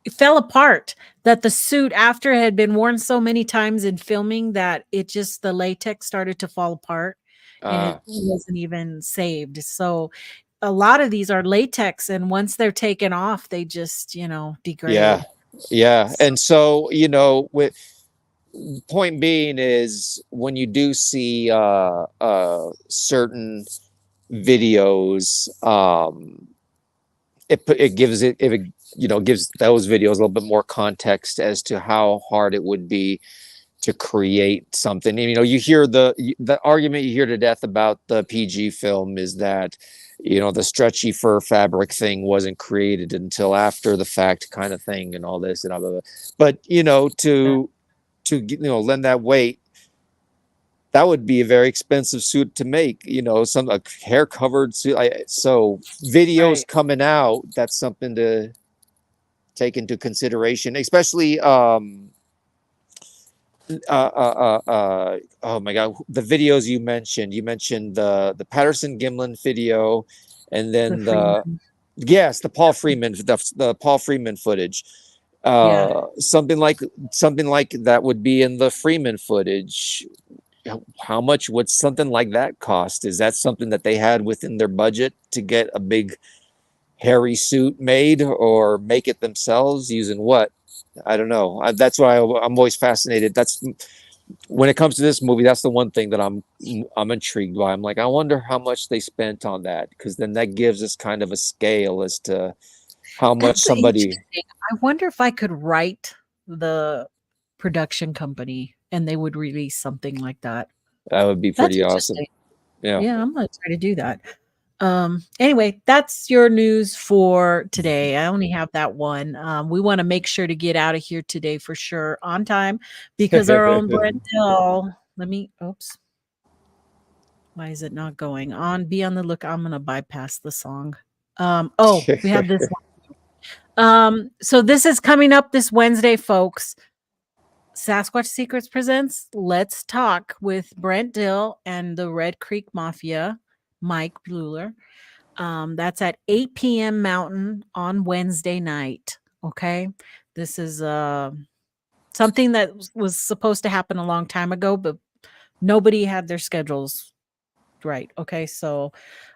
It fell apart. That the suit, after it had been worn so many times in filming, that the latex started to fall apart, and it wasn't even saved. So a lot of these are latex, and once they're taken off, they just, degrade.
Yeah. And so, with point being is, when you do see certain videos, it gives those videos a little bit more context as to how hard it would be to create something. And, you hear the argument you hear to death about the PG film is that, the stretchy fur fabric thing wasn't created until after the fact, kind of thing, and all this and all that. But, to lend that weight, that would be a very expensive suit to make, some hair covered suit. So videos coming out, that's something to take into consideration, especially oh my God, the videos you mentioned the Patterson Gimlin video, and then the Paul Freeman, the Paul Freeman footage.
Yeah.
Something like that would be in the Freeman footage. How much would something like that cost? Is that something that they had within their budget to get a big hairy suit made, or make it themselves using what? I don't know. That's why I'm always fascinated. That's when it comes to this movie. That's the one thing that I'm intrigued by. I'm like, I wonder how much they spent on that, because then that gives us kind of a scale as to how much
That's
somebody.
interesting. I wonder if I could write the production company and they would release something like that.
That would be
That's
pretty awesome.
interesting.
Yeah.
Yeah, I'm gonna try to do that. Anyway, that's your news for today. I only have that one. We want to make sure to get out of here today for sure on time, because our own Brent Dill. Oops. Why is it not going on? Be on the look. I'm gonna bypass the song. We have this one. So this is coming up this Wednesday, folks. Sasquatch Secrets presents Let's Talk with Brent Dill and the Red Creek Mafia, Mike Bluler. That's at 8 p.m. Mountain on Wednesday night. Okay. This is something that was supposed to happen a long time ago, but nobody had their schedules right. Okay. So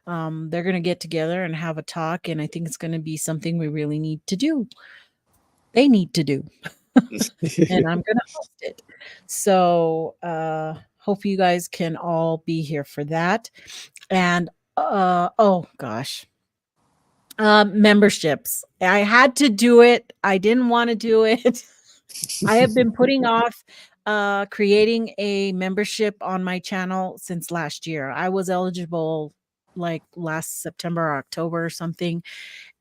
they're going to get together and have a talk. And I think it's going to be something we really need to do. They need to do. And I'm going to host it. So hope you guys can all be here for that. And oh gosh. Memberships. I had to do it. I didn't want to do it. I have been putting off creating a membership on my channel since last year. I was eligible like last September or October or something,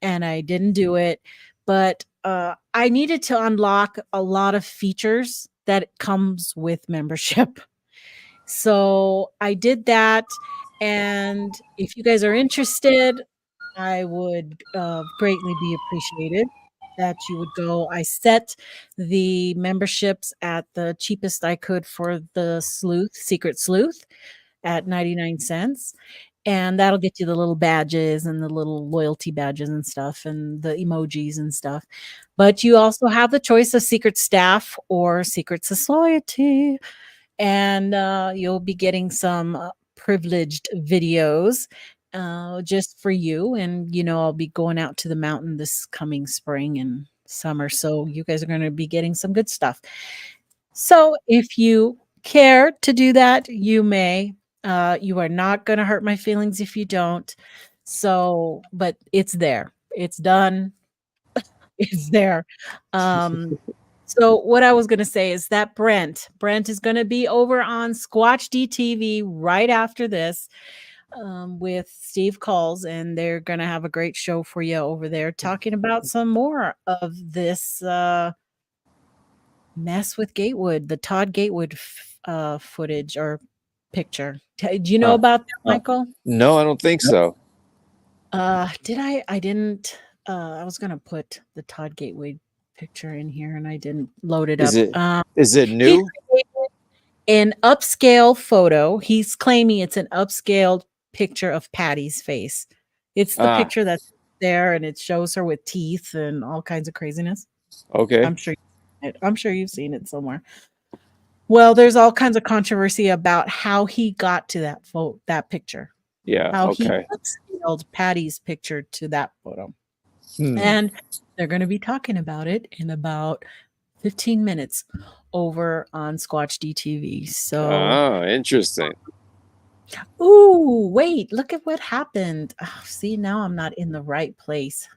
and I didn't do it. But I needed to unlock a lot of features that comes with membership. So I did that. And if you guys are interested, I would greatly be appreciated that you would go. I set the memberships at the cheapest I could for the Secret Sleuth at 99 cents. And that'll get you the little badges and the little loyalty badges and stuff and the emojis and stuff. But you also have the choice of Secret Staff or Secret Society. And you'll be getting some privileged videos just for you. And, I'll be going out to the mountain this coming spring and summer. So you guys are going to be getting some good stuff. So if you care to do that, you may. You are not going to hurt my feelings if you don't. So, but it's there. It's done. It's there. So what I was going to say is that Brent is going to be over on Squatch DTV right after this with Steve Calls, and they're going to have a great show for you over there talking about some more of this mess with Gatewood, the Todd Gatewood footage or picture. Do you know about that, Michael?
No, I don't think so.
Did I? I didn't. I was going to put the Todd Gatewood picture in here and I didn't load it up.
Is it new?
An upscale photo. He's claiming it's an upscaled picture of Patty's face. It's the picture that's there, and it shows her with teeth and all kinds of craziness.
Okay.
I'm sure you've seen it somewhere. Well, there's all kinds of controversy about how he got to that picture.
Yeah.
How
okay.
he upscaled Patty's picture to that photo. And they're going to be talking about it in about 15 minutes over on Squatch DTV. So,
interesting.
Ooh, wait, look at what happened. Oh, see, now I'm not in the right place.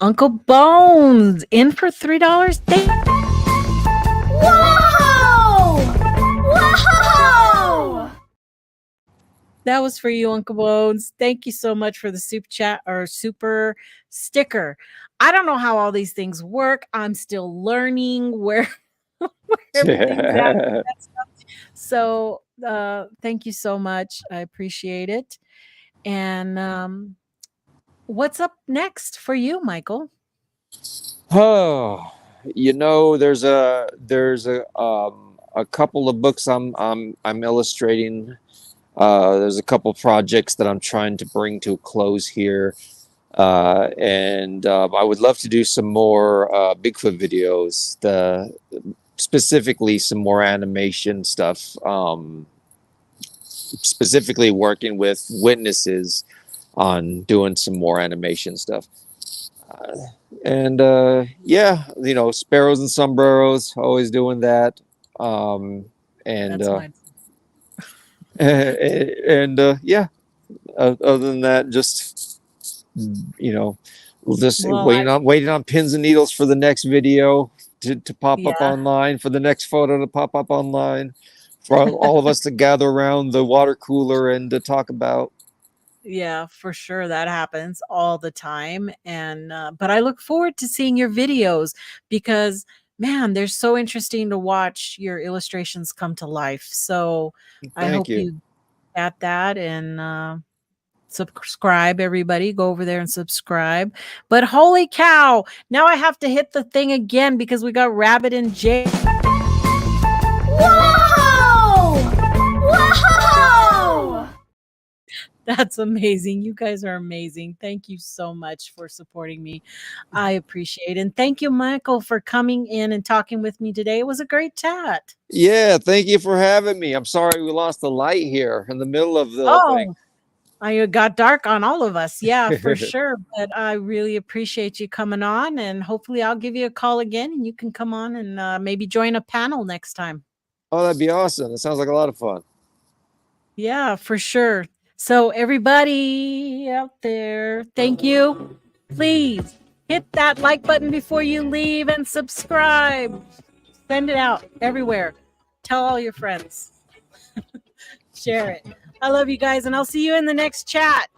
Uncle Bones in for $3. Whoa! Whoa! That was for you, Uncle Bones. Thank you so much for the super chat or super sticker. I don't know how all these things work. I'm still learning where everything's at. So thank you so much. I appreciate it. And what's up next for you, Michael?
Oh, there's a couple of books I'm illustrating. There's a couple projects that I'm trying to bring to a close here. And I would love to do some more Bigfoot videos, specifically some more animation stuff, specifically working with witnesses on doing some more animation stuff. And yeah, you know, Sparrows and Sombreros, always doing that. And
That's mine.
and yeah, other than that, just, you know, just
Well,
waiting on pins and needles for the next video to pop up
Yeah.
online, for the next photo to pop up online, for all of us to gather around the water cooler and to talk about.
Yeah, for sure. That happens all the time. And, but I look forward to seeing your videos because, man, they're so interesting to watch your illustrations come to life. So I
Thank
hope
you.
you at that and subscribe, everybody. Go over there and subscribe. But holy cow, now I have to hit the thing again because we got Rabbit in jail.
Whoa! Whoa!
That's amazing. You guys are amazing. Thank you so much for supporting me. I appreciate it. And thank you, Michael, for coming in and talking with me today. It was a great chat.
Yeah, thank you for having me. I'm sorry we lost the light here in the middle of the thing.
I got dark on all of us. Yeah, for sure. But I really appreciate you coming on. And hopefully I'll give you a call again and you can come on and maybe join a panel next time.
Oh, that'd be awesome. That sounds like a lot of fun.
Yeah, for sure. So everybody out there, thank you. Please hit that like button before you leave and subscribe. Send it out everywhere. Tell all your friends. Share it. I love you guys and I'll see you in the next chat.